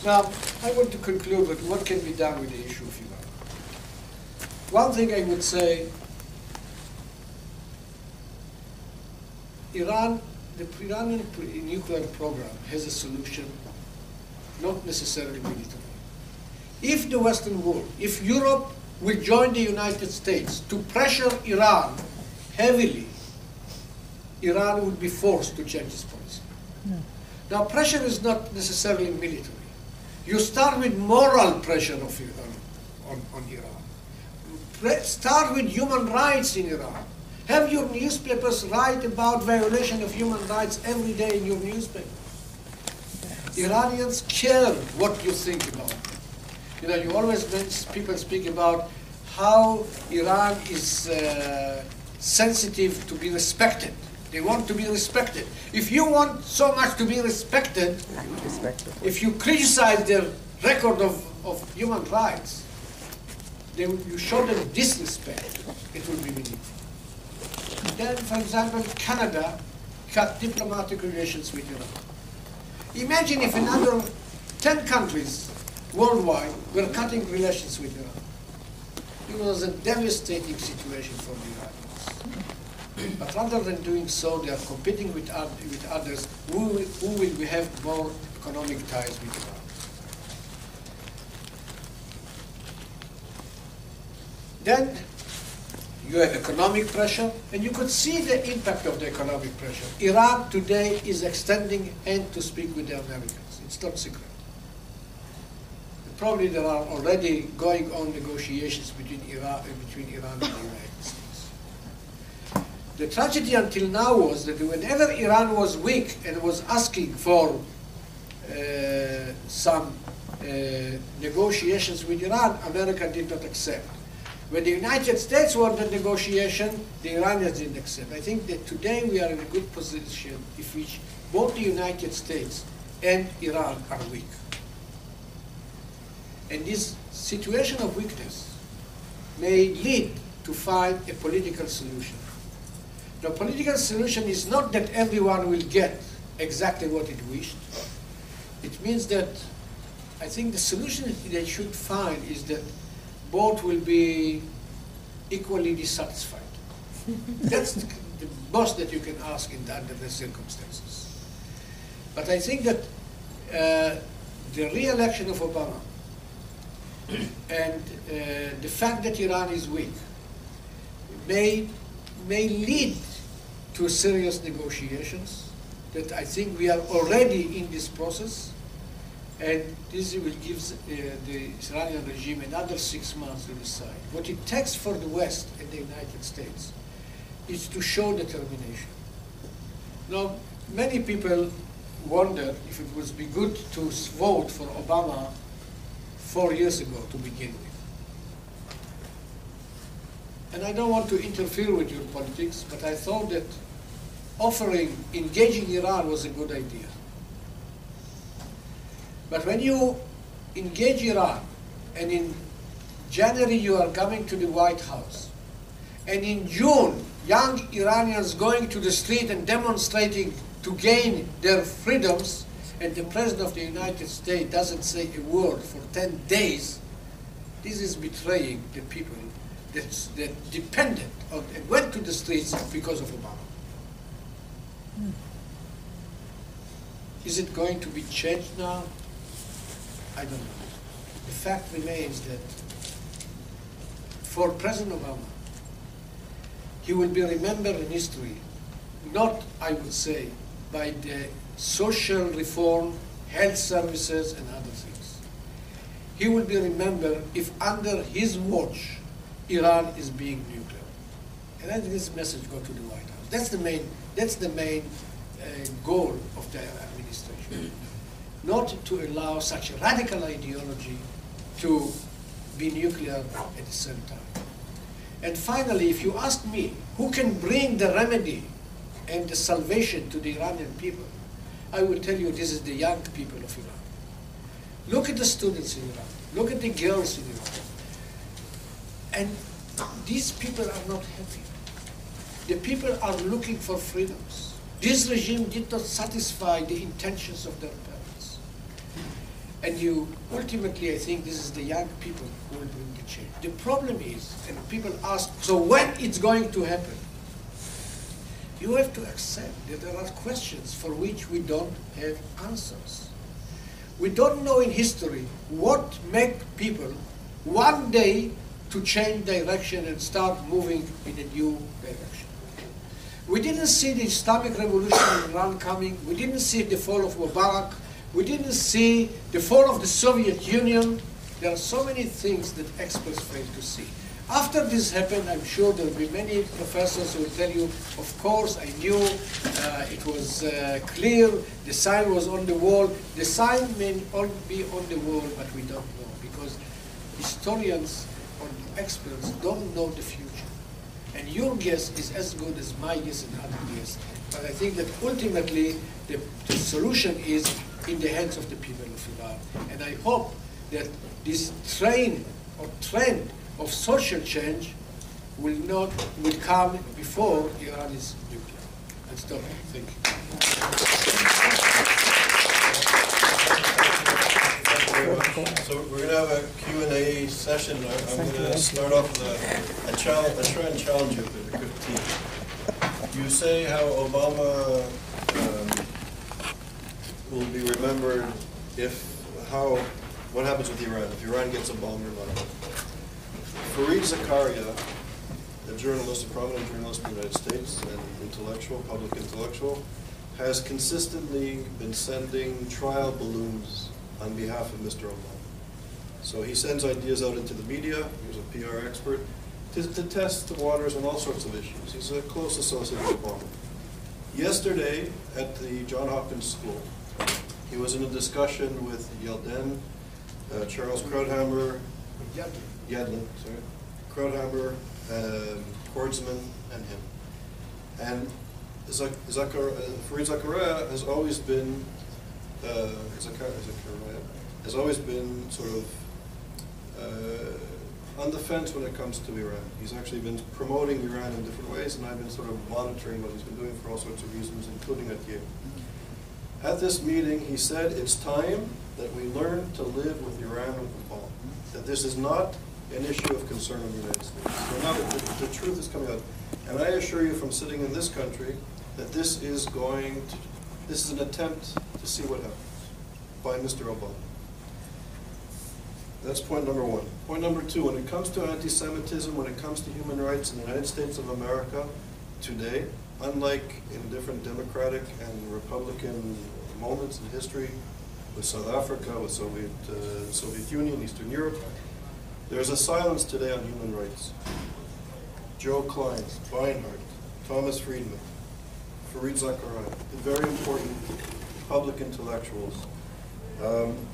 Now, I want to conclude with what can be done with the issue of Iran. One thing I would say, Iran, the Iranian nuclear program has a solution, not necessarily military. If the Western world, if Europe will join the United States to pressure Iran heavily, Iran would be forced to change its policy. No. Now, pressure is not necessarily military. You start with moral pressure of Iran, on Iran. Start with human rights in Iran. Have your newspapers write about violation of human rights every day in your newspaper. Yes. Iranians care what you think about them. You know, you always, people speak about how Iran is sensitive to be respected. They want to be respected. If you want so much to be respected, if you criticize their record of human rights, you show them disrespect, it will be meaningful. Then, for example, Canada cut diplomatic relations with Iran. Imagine if another 10 countries worldwide were cutting relations with Iran. It was a devastating situation for the Iranians. But rather than doing so, they are competing with others who will have more economic ties with Iran. Then you have economic pressure, and you could see the impact of the economic pressure. Iran today is extending hand to speak with the Americans. It's not secret. Probably there are already going on negotiations between Iran and the United States. The tragedy until now was that whenever Iran was weak and was asking for some negotiations with Iran, America did not accept. When the United States wanted negotiation, the Iranians didn't accept. I think that today we are in a good position if which both the United States and Iran are weak. And this situation of weakness may lead to find a political solution. The political solution is not that everyone will get exactly what it wished. It means that I think the solution that they should find is that both will be equally dissatisfied. That's the most that you can ask under the circumstances. But I think that the re-election of Obama and the fact that Iran is weak may lead to serious negotiations that I think we are already in this process, and this will give the Iranian regime another 6 months to decide. What it takes for the West and the United States is to show determination. Now, many people wonder if it would be good to vote for Obama 4 years ago to begin with. And I don't want to interfere with your politics, but I thought that engaging Iran was a good idea. But when you engage Iran, and in January you are coming to the White House, and in June, young Iranians going to the street and demonstrating to gain their freedoms, and the President of the United States doesn't say a word for 10 days, this is betraying the people that depended on and went to the streets because of Obama. Is it going to be changed now? I don't know. The fact remains that for President Obama, he will be remembered in history, not, I would say, by the social reform, health services, and other things. He will be remembered if under his watch, Iran is being nuclear. And I think this message go to the White House. That's the main goal of the administration. Not to allow such a radical ideology to be nuclear at the same time. And finally, if you ask me, who can bring the remedy and the salvation to the Iranian people, I will tell you this is the young people of Iran. Look at the students in Iran. Look at the girls in Iran. And these people are not happy. The people are looking for freedoms. This regime did not satisfy the intentions of their parents. And ultimately, I think this is the young people who will bring the change. The problem is, and people ask, so when it's going to happen? You have to accept that there are questions for which we don't have answers. We don't know in history what makes people one day to change direction and start moving in a new direction. We didn't see the Islamic revolution in Iran coming. We didn't see the fall of Mubarak. We didn't see the fall of the Soviet Union. There are so many things that experts fail to see. After this happened, I'm sure there will be many professors who will tell you, of course, I knew, it was clear, the sign was on the wall. The sign may all be on the wall, but we don't know, because historians or experts don't know the future. And your guess is as good as my guess and other guess. But I think that ultimately the solution is in the hands of the people of Iran. And I hope that this train or trend of social change will come before Iran is nuclear. Let's stop. Thank you. So we're going to have a Q&A session. I'm going to start off with a try and challenge you with a quick team. You say how Obama will be remembered what happens with Iran, if Iran gets a bomb or not. Fareed Zakaria, a journalist, a prominent journalist in the United States, and intellectual, public intellectual, has consistently been sending trial balloons on behalf of Mr. Obama. So he sends ideas out into the media, he's a PR expert, to test the waters on all sorts of issues. He's a close associate with Obama. Yesterday, at the Johns Hopkins School, he was in a discussion with Yelden, Charles Krauthammer, Yedlin, sorry, Krauthammer, Kordsman, and him. And Fareed Zakaria has always been sort of on the fence when it comes to Iran. He's actually been promoting Iran in different ways, and I've been sort of monitoring what he's been doing for all sorts of reasons, including at Yale. At this meeting, he said it's time that we learn to live with Iran with the bomb. That this is not an issue of concern in the United States. So now the truth is coming out. And I assure you from sitting in this country that this is an attempt to see what happens by Mr. Obama. That's point number one. Point number two, when it comes to anti-Semitism, when it comes to human rights in the United States of America today, unlike in different democratic and republican moments in history, with South Africa, with Soviet Union, Eastern Europe, there's a silence today on human rights. Joe Klein, Beinhardt, Thomas Friedman, Fareed Zakaria, the very important public intellectuals,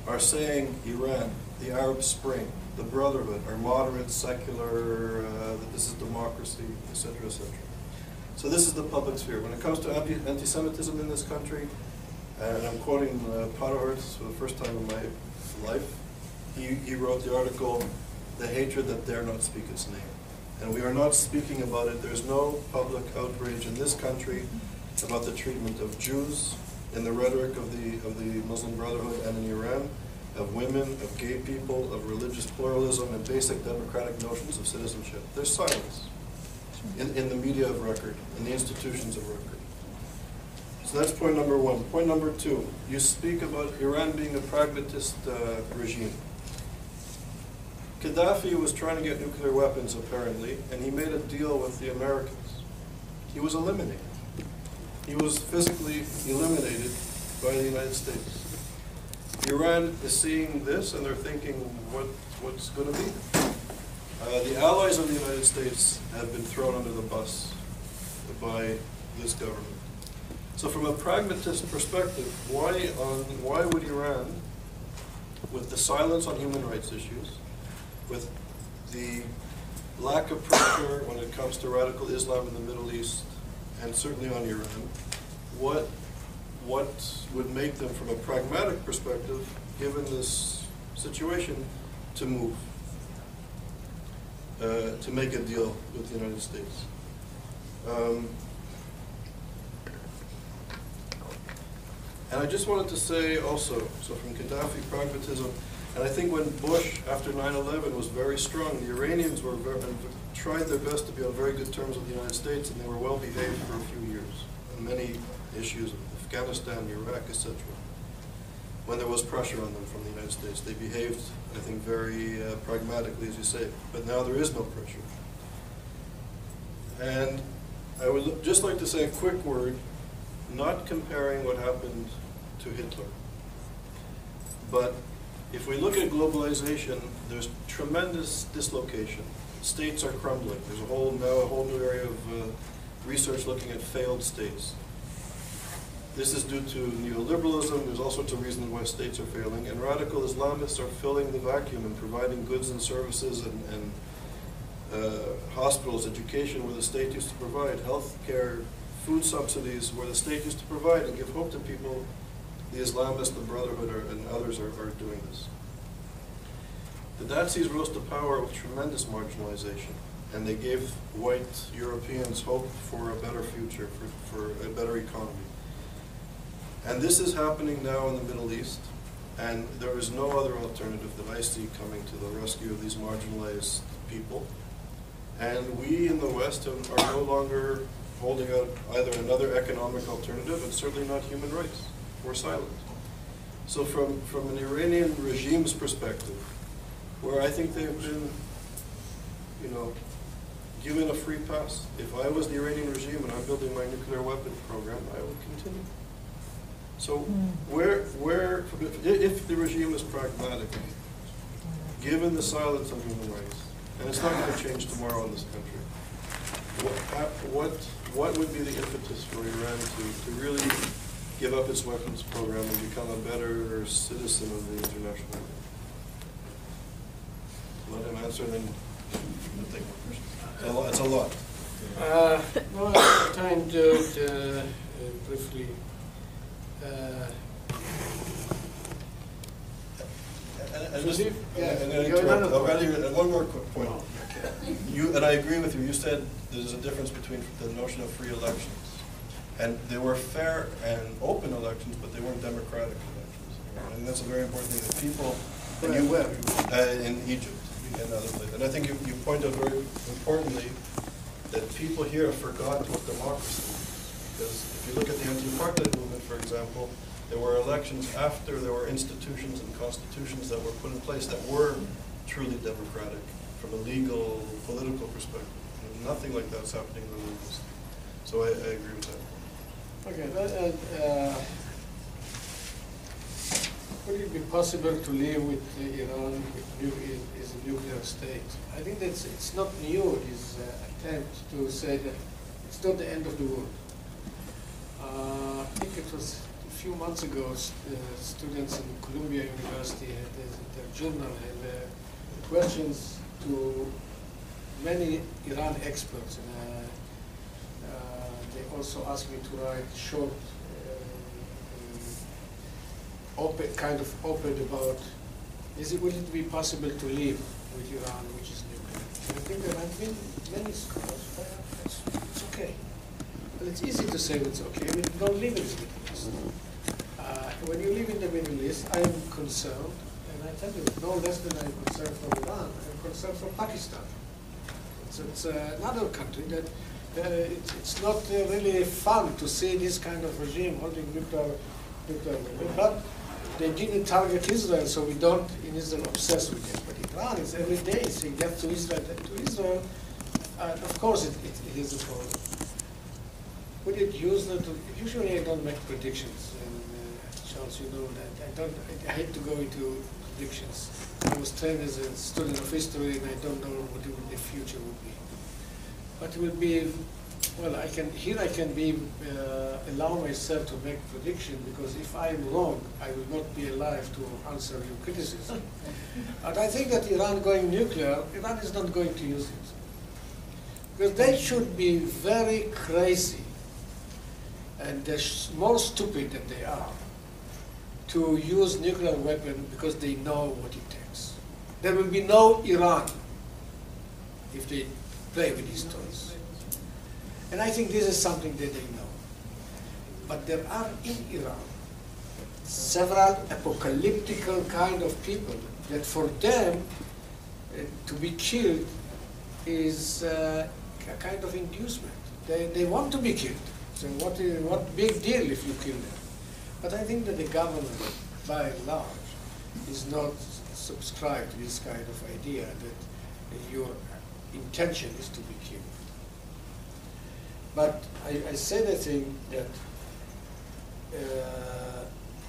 are saying Iran, the Arab Spring, the Brotherhood, are moderate, secular, that this is democracy, etc., etc. So this is the public sphere. When it comes to anti-Semitism in this country, and I'm quoting Potterhurst for the first time in my life, he wrote the article, "The Hatred That Dare Not Speak Its Name." And we are not speaking about it. There's no public outrage in this country about the treatment of Jews, in the rhetoric of the Muslim Brotherhood and in Iran, of women, of gay people, of religious pluralism, and basic democratic notions of citizenship. There's silence in the media of record, in the institutions of record. So that's point number one. Point number two, you speak about Iran being a pragmatist regime. Gaddafi was trying to get nuclear weapons, apparently, and he made a deal with the Americans. He was eliminated. He was physically eliminated by the United States. Iran is seeing this, and they're thinking, what's going to be? The allies of the United States have been thrown under the bus by this government. So from a pragmatist perspective, why would Iran, with the silence on human rights issues, with the lack of pressure when it comes to radical Islam in the Middle East, and certainly on Iran, what would make them, from a pragmatic perspective, given this situation, to move, to make a deal with the United States? And I just wanted to say also, so from Gaddafi, pragmatism, and I think when Bush, after 9/11, was very strong, the Iranians tried their best to be on very good terms with the United States, and they were well behaved for a few years on many issues, Afghanistan, Iraq, etc. When there was pressure on them from the United States, they behaved, I think, very pragmatically, as you say. But now there is no pressure. And I would just like to say a quick word, not comparing what happened to Hitler, but if we look at globalization, there's tremendous dislocation. States are crumbling. There's now a whole new area of research looking at failed states. This is due to neoliberalism. There's all sorts of reasons why states are failing, and radical Islamists are filling the vacuum and providing goods and services and hospitals, education where the state used to provide, health care, food subsidies where the state used to provide and give hope to people. The Islamists, the Brotherhood, and others are doing this. The Nazis rose to power with tremendous marginalization, and they gave white Europeans hope for a better future, for a better economy. And this is happening now in the Middle East, and there is no other alternative that I see coming to the rescue of these marginalized people. And we in the West are no longer holding out either another economic alternative and certainly not human rights. We're silent. So from an Iranian regime's perspective, where I think they've been, given a free pass. If I was the Iranian regime and I'm building my nuclear weapon program, I would continue. So if the regime is pragmatic, given the silence on human rights, and it's not going to change tomorrow in this country, what would be the impetus for Iran to really give up its weapons program and become a better citizen of the international world? Let him answer, then take more questions. It's a lot. Well, I'm trying to briefly. And one more quick point. And I agree with you. You said there's a difference between the notion of free elections, and they were fair and open elections, but they weren't democratic elections. And that's a very important thing that people in Egypt and other places. And I think you point out very importantly that people here have forgotten what democracy is. Because if you look at the anti-apartheid movement, for example, there were elections after there were institutions and constitutions that were put in place that were truly democratic from a legal, political perspective. And nothing like that's happening in the Middle East. So I agree with that. Okay. Would it be possible to live with Iran as a nuclear state? I think that it's not new, his attempt to say that it's not the end of the world. I think it was a few months ago, students in Columbia University had their journal had questions to many Iran experts, and they also asked me to write short kind of op-ed about will it be possible to live with Iran, which is nuclear? And I think there have been many scholars say it's okay. Well, it's easy to say it's okay when you don't live in the Middle East. When you live in the Middle East, I am concerned, and I tell you, no less than I'm concerned for Iran, I'm concerned for Pakistan. It's another country that it's not really fun to see this kind of regime holding nuclear weapons. But they didn't target Israel, so we don't in Israel obsess with it. But Iran is every day saying that to Israel, of course it is a problem. Would it use that? Usually I don't make predictions, and Charles, you know that I hate to go into predictions. I was trained as a student of history, and I don't know what the future would be. But it will be. Well, I can allow myself to make prediction, because if I am wrong, I will not be alive to answer your criticism. But I think that Iran going nuclear, Iran is not going to use it. Because they should be very crazy, and they're more stupid than they are, to use nuclear weapon because they know what it takes. There will be no Iran if they play with these toys. And I think this is something that they know. But there are in Iran several apocalyptical kind of people that for them to be killed is a kind of inducement. They want to be killed. So what big deal if you kill them? But I think that the government, by and large, is not subscribed to this kind of idea that your intention is to be killed. But I say the thing that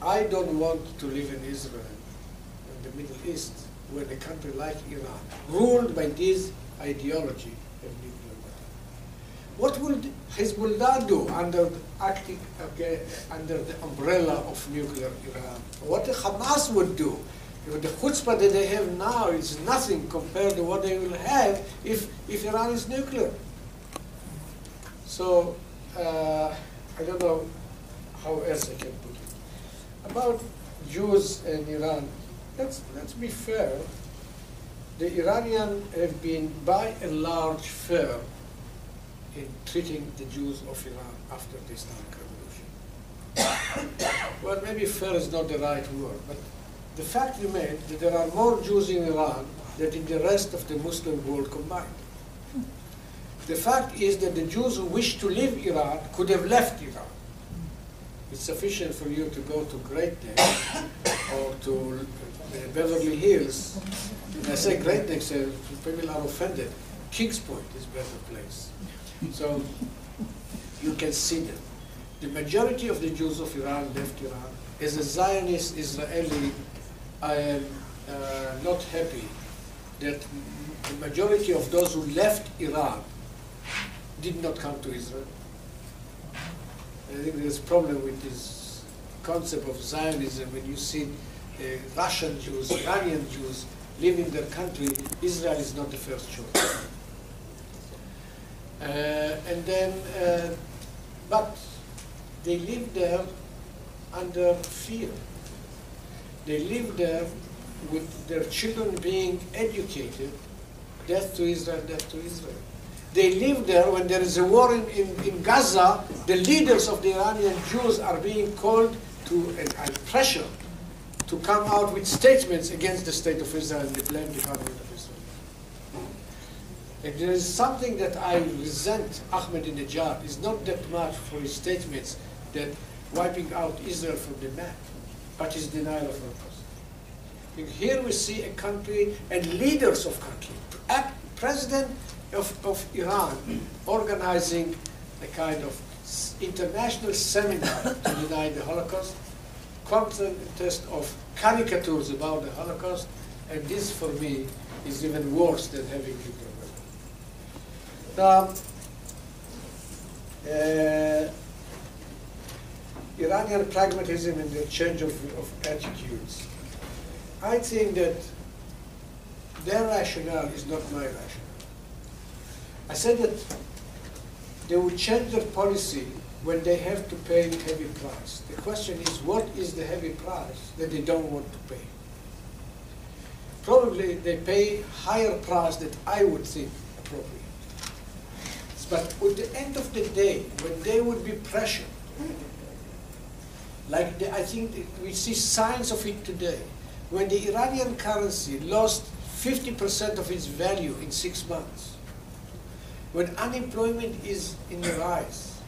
I don't want to live in Israel, in the Middle East, where a country like Iran, ruled by this ideology of nuclear weapon. What will Hezbollah do under the umbrella of nuclear Iran? What the Hamas would do? The chutzpah that they have now is nothing compared to what they will have if Iran is nuclear. So, I don't know how else I can put it. About Jews and Iran, let's be fair. The Iranians have been, by and large, fair in treating the Jews of Iran after the Islamic Revolution. Well, maybe fair is not the right word, but the fact remains that there are more Jews in Iran than in the rest of the Muslim world combined. The fact is that the Jews who wish to leave Iran could have left Iran. It's sufficient for you to go to Great Neck or to Beverly Hills. When I say Great Neck, people are offended. Kings Point is a better place. So you can see them. The majority of the Jews of Iran left Iran. As a Zionist Israeli, I am not happy that the majority of those who left Iran did not come to Israel. I think there's a problem with this concept of Zionism. When you see Russian Jews, Iranian Jews leaving their country, Israel is not the first choice. But they live there under fear. They live there with their children being educated, death to Israel, death to Israel. They live there when there is a war in Gaza, the leaders of the Iranian Jews are being called to, and pressured, to come out with statements against the state of Israel and the blame the government of Israel. And there is something that I resent Ahmadinejad is not that much for his statements that wiping out Israel from the map, but his denial of Holocaust. Here we see a country and leaders of country, president of Iran organizing a kind of international seminar to deny the Holocaust, contest of caricatures about the Holocaust, and this for me is even worse than having Hitler. Now, Iranian pragmatism and the change of attitudes. I think that their rationale is not my rationale. I said that they will change their policy when they have to pay a heavy price. The question is, what is the heavy price that they don't want to pay? Probably they pay higher price than I would think appropriate. But at the end of the day, when they would be pressured, like I think we see signs of it today, when the Iranian currency lost 50% of its value in 6 months, when unemployment is in the rise,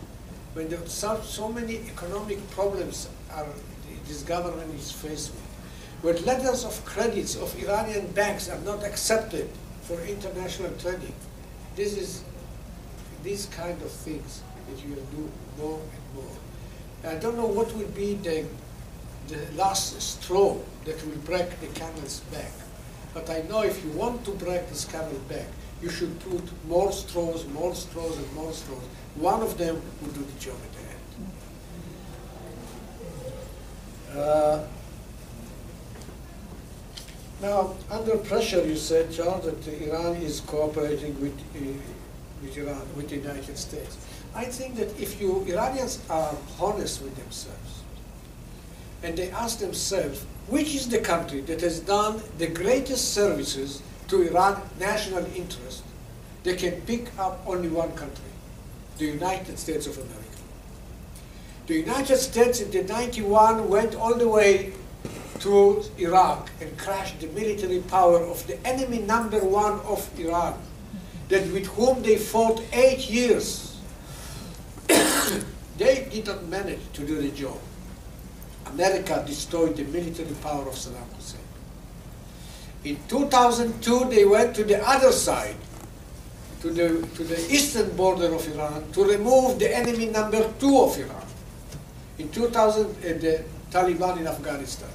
when there are so many economic problems this government is faced with, when letters of credits of Iranian banks are not accepted for international trading, these kind of things that you will do more and more. I don't know what will be the last straw that will break the camel's back. But I know if you want to break this camel's back, you should put more straws, and more straws. One of them will do the job at the end. Now, under pressure, you said, Charles, that Iran is cooperating with the United States. I think that if Iranians are honest with themselves, and they ask themselves, which is the country that has done the greatest services to Iran's national interest, they can pick up only one country, the United States of America. The United States in the 91 went all the way to Iraq and crashed the military power of the enemy number one of Iran, that with whom they fought 8 years. They did not manage to do the job. America destroyed the military power of Saddam Hussein. In 2002, they went to the other side, to the eastern border of Iran, to remove the enemy number 2 of Iran. In 2000, the Taliban in Afghanistan.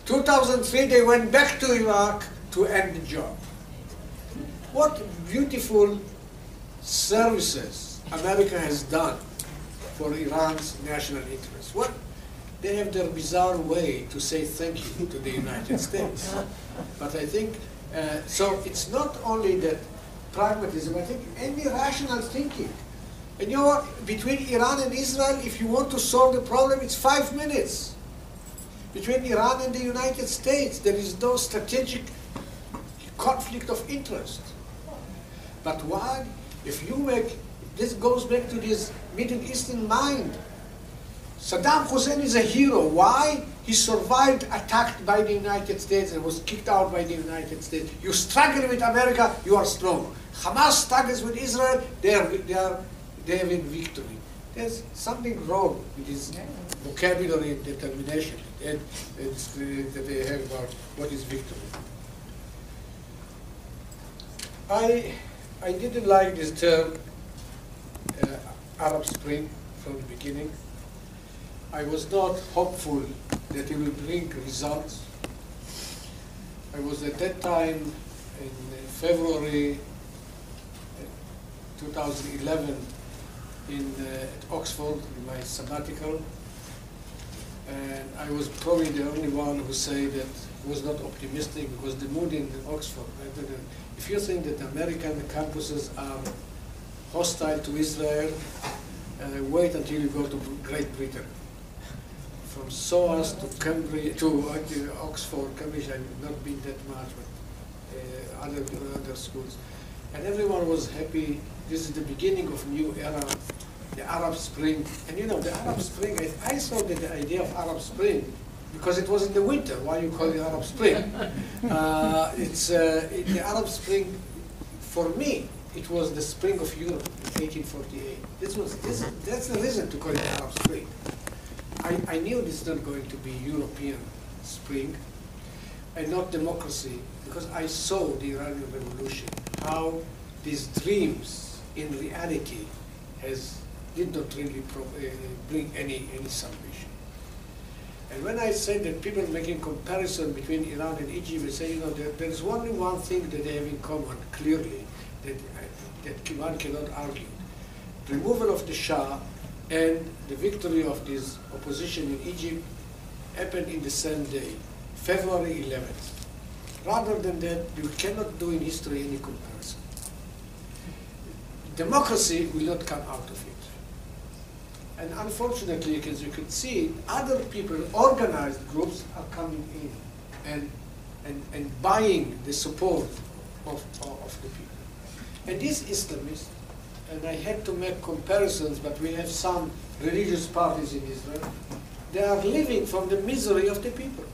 2003, they went back to Iraq to end the job. What beautiful services America has done for Iran's national interests. What? They have their bizarre way to say thank you to the United States. But I think, so it's not only that pragmatism, I think any rational thinking. And you know what? Between Iran and Israel, if you want to solve the problem, it's 5 minutes. Between Iran and the United States, there is no strategic conflict of interest. But why? If you make, this goes back to this Middle Eastern mind. Saddam Hussein is a hero. Why? He survived attacked by the United States and was kicked out by the United States. You struggle with America, you are strong. Hamas struggles with Israel, they have in victory. There's something wrong with this vocabulary and determination that they have about what is victory. I didn't like this term, Arab Spring, from the beginning. I was not hopeful that it will bring results. I was at that time in February 2011 at Oxford in my sabbatical, and I was probably the only one who said that was not optimistic because the mood in Oxford. If you think that American campuses are hostile to Israel, wait until you go to Great Britain. From SOAS to Cambridge to Oxford, Cambridge, I've not been that much, but other schools. And everyone was happy. This is the beginning of new era, the Arab Spring. And you know, the Arab Spring, I saw that the idea of Arab Spring, because it was in the winter, why you call it Arab Spring? The Arab Spring, for me, it was the spring of Europe in 1848. That's the reason to call it Arab Spring. I knew this is not going to be European spring and not democracy, because I saw the Iranian Revolution, how these dreams in reality did not really bring any salvation. And when I said that people making comparison between Iran and Egypt, they say, you know, there is only one thing that they have in common, clearly, that one cannot argue. Removal of the Shah and the victory of this opposition in Egypt happened in the same day, February 11th. Rather than that, you cannot do in history any comparison. Democracy will not come out of it. And unfortunately, as you can see, other people, organized groups, are coming in and buying the support of the people. And these Islamists, and I had to make comparisons, but we have some religious parties in Israel, they are living from the misery of the people.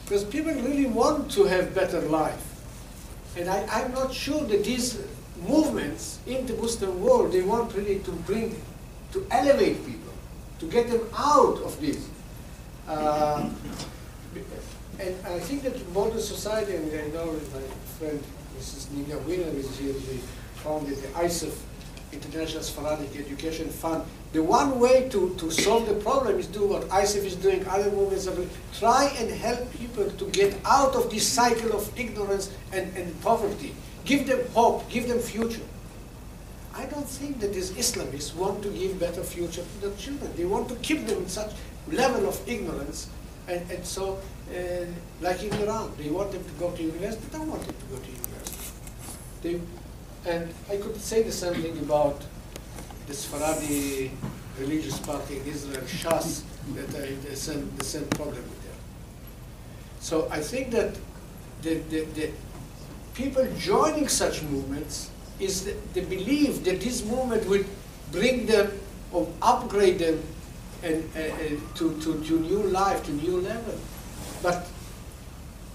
Because people really want to have better life. And I'm not sure that these movements in the Muslim world, they want really to elevate people, to get them out of this. And I think that modern society, and I know my friend Mrs. Nina Wiener is here, she founded the ISGAP, International Sephardic Education Fund. The one way to solve the problem is do what ISGAP is doing, other movements are doing. Try and help people to get out of this cycle of ignorance and poverty. Give them hope, give them future. I don't think that these Islamists want to give better future to their children. They want to keep them in such level of ignorance. And so, like in Iran, they want them to go to university, they don't want them to go to university. And I could say the same thing about the Sephardi religious party in Israel, Shas, that the same problem with them. So I think that the people joining such movements is the belief that this movement will bring them or upgrade them and to new life, to new level. But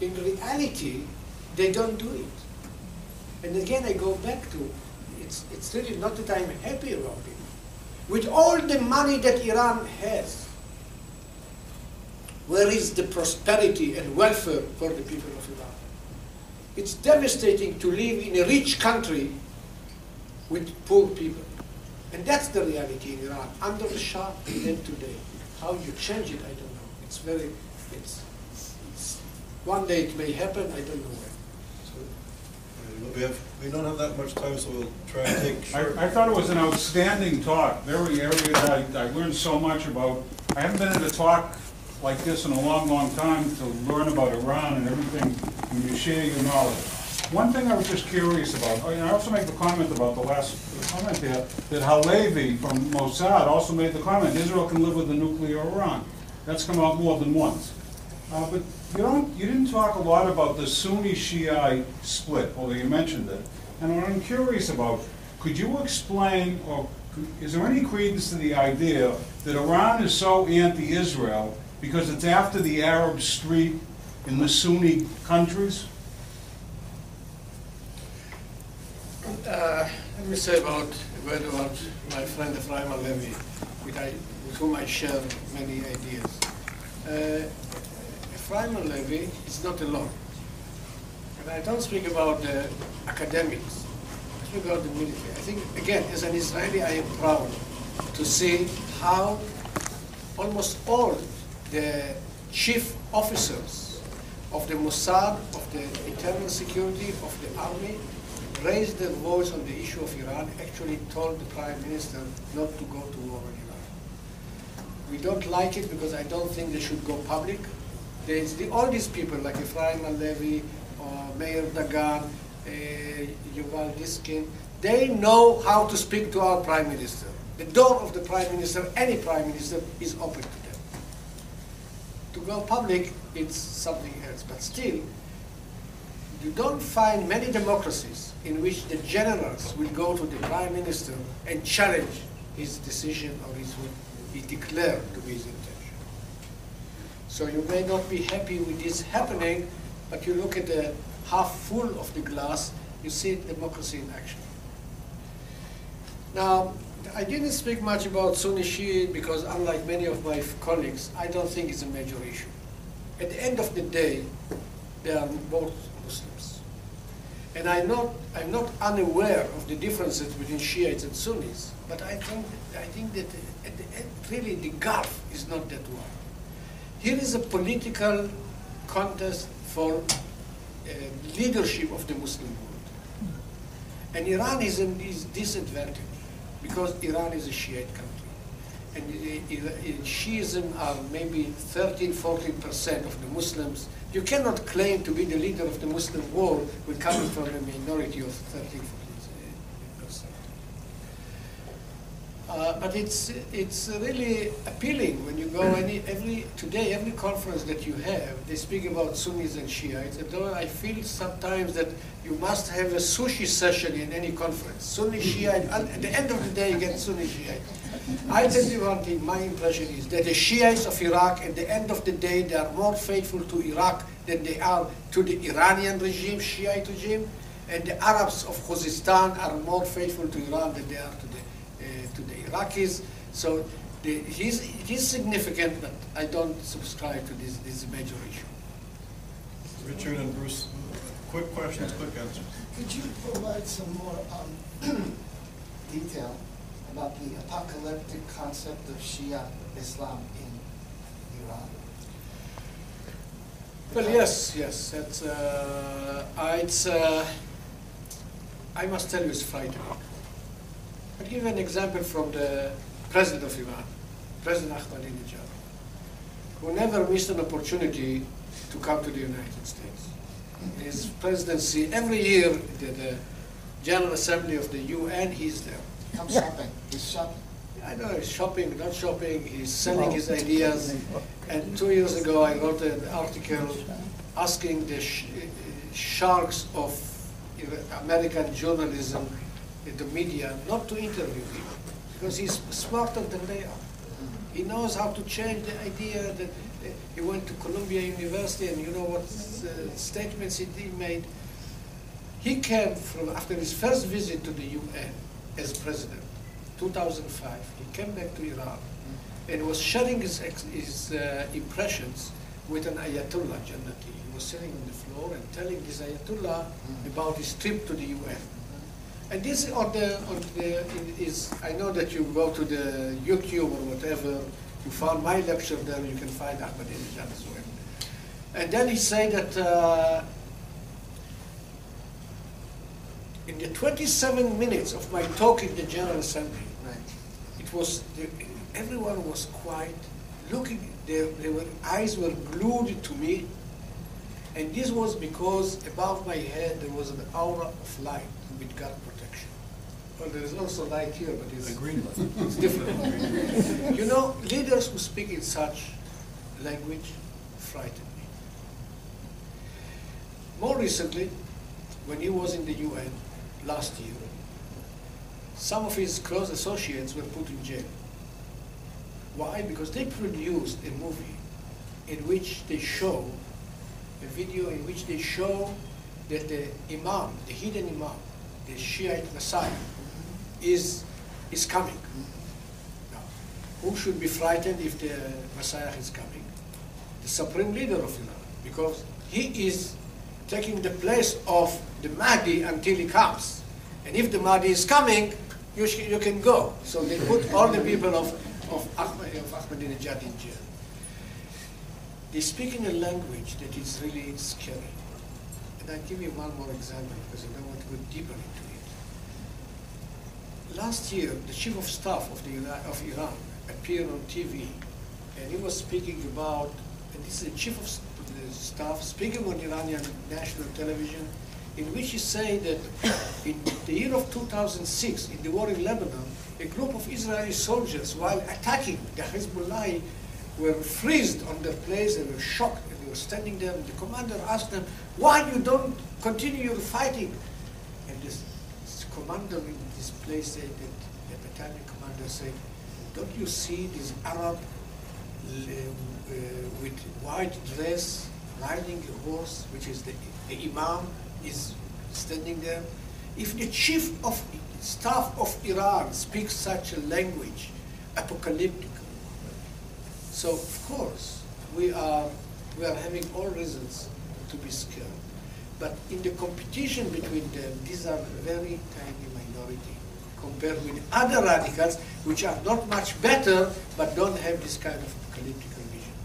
in reality, they don't do it. And again, I go back to, it's really not that I'm happy about it. With all the money that Iran has, where is the prosperity and welfare for the people of Iran? It's devastating to live in a rich country with poor people. And that's the reality in Iran, under the Shah and today. How you change it, I don't know. One day it may happen, I don't know when. We don't have that much time, so we'll try and take short. I thought it was an outstanding talk, very erudite. I learned so much about, I haven't been in a talk like this in a long, long time to learn about Iran and everything, and you share your knowledge. One thing I was just curious about, I also made the comment about the last comment there, that Halevi from Mossad also made the comment, Israel can live with a nuclear Iran. That's come out more than once. But you didn't talk a lot about the Sunni-Shiite split, although you mentioned it. And what I'm curious about, could you explain, or is there any credence to the idea that Iran is so anti-Israel because it's after the Arab street in the Sunni countries? Let me say about my friend Ephraim Halevi, with whom I share many ideas. Ephraim Halevi is not alone. And I don't speak about the academics. I speak about the military. I think, again, as an Israeli, I am proud to see how almost all the chief officers of the Mossad, of the internal security, of the army, raised their voice on the issue of Iran, actually told the Prime Minister not to go to war in Iran. We don't like it because I don't think they should go public. All these people, like Ephraim Halevi, or Meir Dagan, Yuval Diskin, they know how to speak to our Prime Minister. The door of the Prime Minister, any Prime Minister, is open to them. To go public, it's something else. But still, you don't find many democracies in which the generals will go to the Prime Minister and challenge his decision or what he declared to be his intention. So you may not be happy with this happening, but you look at the half full of the glass, you see democracy in action. Now, I didn't speak much about Sunni Shia because, unlike many of my colleagues, I don't think it's a major issue. At the end of the day, they are both Muslims. And I'm not unaware of the differences between Shiites and Sunnis, but I think that at the end, really the gulf is not that wide. Here is a political contest for leadership of the Muslim world. And Iran is disadvantaged because Iran is a Shiite country. And Shiism are maybe 13–14% of the Muslims. You cannot claim to be the leader of the Muslim world when coming from a minority of 13–14%. But it's really appealing when you go today every conference that you have, they speak about Sunnis and Shiites. And I feel sometimes that you must have a sushi session in any conference. Sunni Shiite, at the end of the day you get Sunni Shiite. I tell you one thing, my impression is that the Shiites of Iraq, at the end of the day, they are more faithful to Iraq than they are to the Iranian regime, Shiite regime, and the Arabs of Khuzestan are more faithful to Iran than they are to the Iraqis. So it is significant, but I don't subscribe to this major issue. Richard and Bruce, quick questions, quick answers. Could you provide some more detail about the apocalyptic concept of Shia Islam in Iran? Well, yes. I must tell you, it's frightening. I'll give you an example from the president of Iran, President Ahmadinejad, who never missed an opportunity to come to the United States. His presidency, every year, the General Assembly of the UN, he's there. Comes shopping. He's shopping. I know he's shopping, not shopping. He's selling his ideas. And 2 years ago, I wrote an article asking the sharks of American journalism, the media, not to interview him because he's smarter than they are. He knows how to change the idea that he went to Columbia University, and you know what statements he made. He came from, after his first visit to the UN as president, 2005, he came back to Iran and was sharing his impressions with an Ayatollah Jannati. He was sitting on the floor and telling this Ayatollah about his trip to the UN. And this is I know that you go to the YouTube or whatever, you found my lecture there, you can find Ahmadinejad as well. And then he said that in the 27 minutes of my talk in the General Assembly, it was, everyone was quiet, looking, their eyes were glued to me, and this was because above my head there was an aura of light with God protection. Well, there is also light here, but it's, it's different. You know, leaders who speak in such language frighten me. More recently, when he was in the UN last year, some of his close associates were put in jail. Why? Because they produced a movie in which they show, a video in which they show that the imam, the hidden imam, the Shiite Messiah, is coming. Now, who should be frightened if the Messiah is coming? The supreme leader of Iran, because he is taking the place of the Mahdi until he comes. And if the Mahdi is coming, you can go. So they put all the people of Ahmadinejad in jail. They speak in a language that is really scary. And I'll give you one more example because I don't want to go deeper into it. Last year, the chief of staff of Iran appeared on TV, and he was speaking about, and this is the chief of staff speaking on Iranian national television, in which he said that in the year of 2006, in the war in Lebanon, a group of Israeli soldiers, while attacking the Hezbollah, were freezed on their place. They were shocked, and they were standing there. And the commander asked them, "Why you don't continue your fighting?" And this commander in this place said, that the battalion commander said, "Don't you see this Arab with white dress riding a horse, which is the imam, is standing there? If the chief of staff of Iran speaks such a language, apocalyptic." So of course we are having all reasons to be scared. But in the competition between them, these are very tiny minority compared with other radicals, which are not much better, but don't have this kind of apocalyptic vision.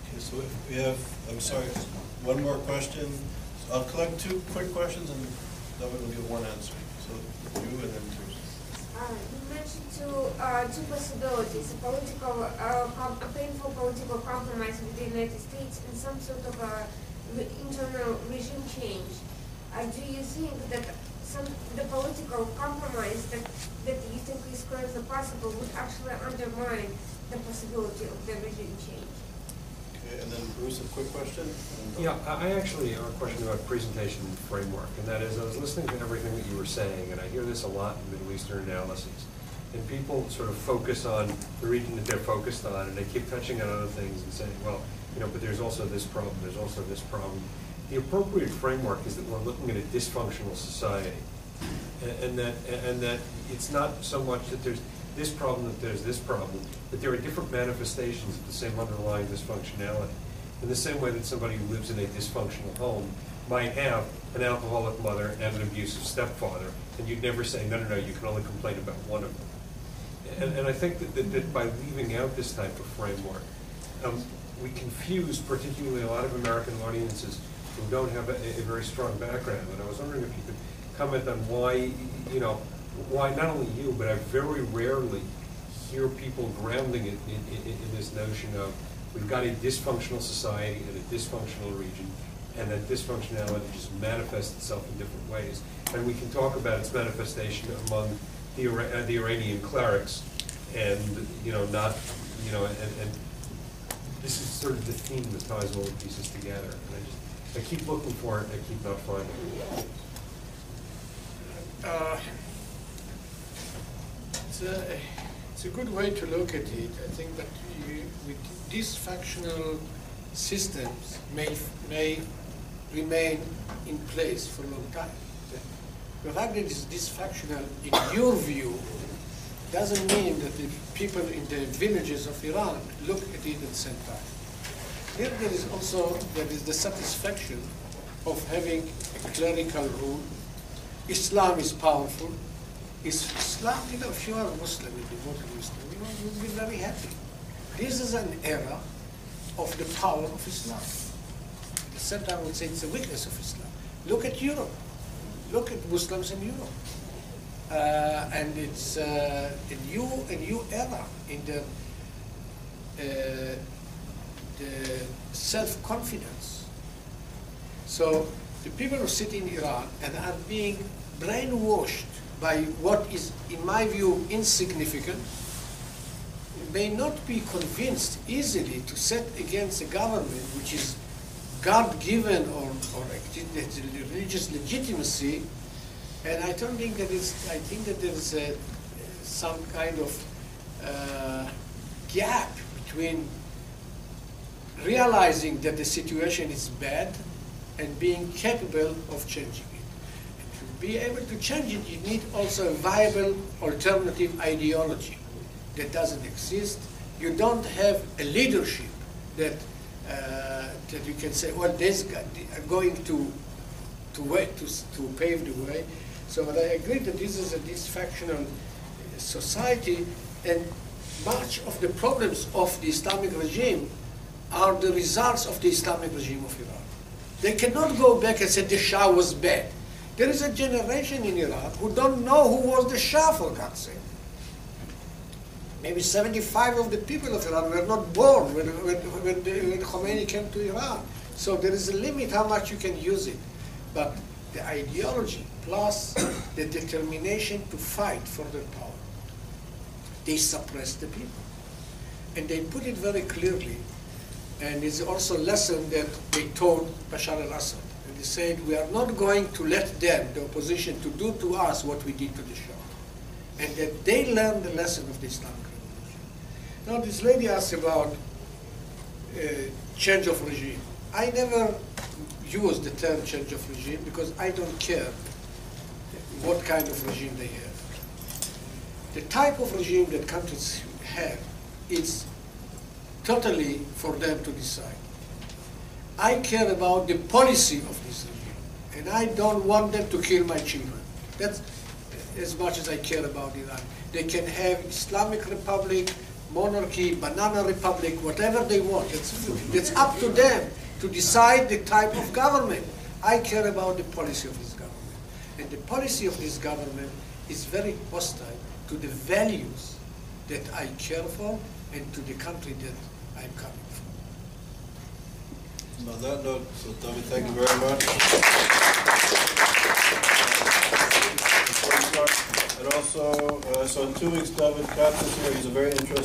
Okay, so if we have, I'm sorry, one more question. So I'll collect two quick questions, and that will be one answer. So you and then two. You mentioned two possibilities: a painful political compromise with the United States and some sort of internal regime change. Do you think that the political compromise that you think is currently possible would actually undermine the possibility of the regime change? Okay, and then Bruce, a quick question. Yeah, I actually have a question about presentation framework, and that is, I was listening to everything that you were saying, and I hear this a lot in Middle Eastern analyses. And people sort of focus on the region that they're focused on, and they keep touching on other things and saying, well, but there's also this problem, there's also this problem. The appropriate framework is that we're looking at a dysfunctional society, and that it's not so much that there's this problem, that there's this problem, but there are different manifestations of the same underlying dysfunctionality. In the same way that somebody who lives in a dysfunctional home might have an alcoholic mother and an abusive stepfather, and you'd never say, no, you can only complain about one of them. And I think that by leaving out this type of framework, we confuse particularly a lot of American audiences who don't have a very strong background. And I was wondering if you could comment on why, why not only you, but I very rarely hear people grounding it in this notion of we've got a dysfunctional society and a dysfunctional region, and that dysfunctionality just manifests itself in different ways. And we can talk about its manifestation among the Iranian clerics, and and this is sort of the theme that ties all the pieces together. And I keep looking for it, I keep not finding it. It's a good way to look at it. I think that with dysfunctional systems may remain in place for a long time. The fact that it's dysfunctional, in your view, doesn't mean that the people in the villages of Iran look at it at the same time. Here there is the satisfaction of having a clerical rule. Islam is powerful. Islam, if you are a Muslim, a devoted Muslim, you'll be very happy. This is an era of the power of Islam. At the same time, I would say it's a weakness of Islam. Look at Europe. Look at Muslims in Europe. And it's a new era in the self-confidence. So the people who sit in Iran and are being brainwashed by what is, in my view, insignificant, may not be convinced easily to set against a government which is God-given or religious legitimacy And I don't think that I think that there is some kind of gap between realizing that the situation is bad and being capable of changing it. And to be able to change it, you need also a viable alternative ideology that doesn't exist. You don't have a leadership that that you can say, well, this guy are going to pave the way. So I agree that this is a dysfunctional society, and much of the problems of the Islamic regime are the results of the Islamic regime of Iran. They cannot go back and say the Shah was bad. There is a generation in Iran who don't know who was the Shah, for God's sake. Maybe 75 of the people of Iran were not born when Khomeini came to Iran. So there is a limit how much you can use it. But the ideology plus the determination to fight for their power, they suppress the people. And they put it very clearly. And it's also a lesson that they told Bashar al-Assad. And they said, we are not going to let them, the opposition, to do to us what we did to the Shah. And that they learned the lesson of the Islamic Revolution. Now this lady asked about change of regime. I never use the term change of regime because I don't care what kind of regime they have. The type of regime that countries have is totally for them to decide. I care about the policy of this regime, and I don't want them to kill my children. That's as much as I care about Iran. They can have Islamic Republic, monarchy, banana republic, whatever they want. It's up to them to decide the type of government. I care about the policy of this government. And the policy of this government is very hostile to the values that I care for and to the country that I'm coming from. On that note, so David, thank you very much. Before we start, and also, so in 2 weeks, David Katz is here. He's a very interesting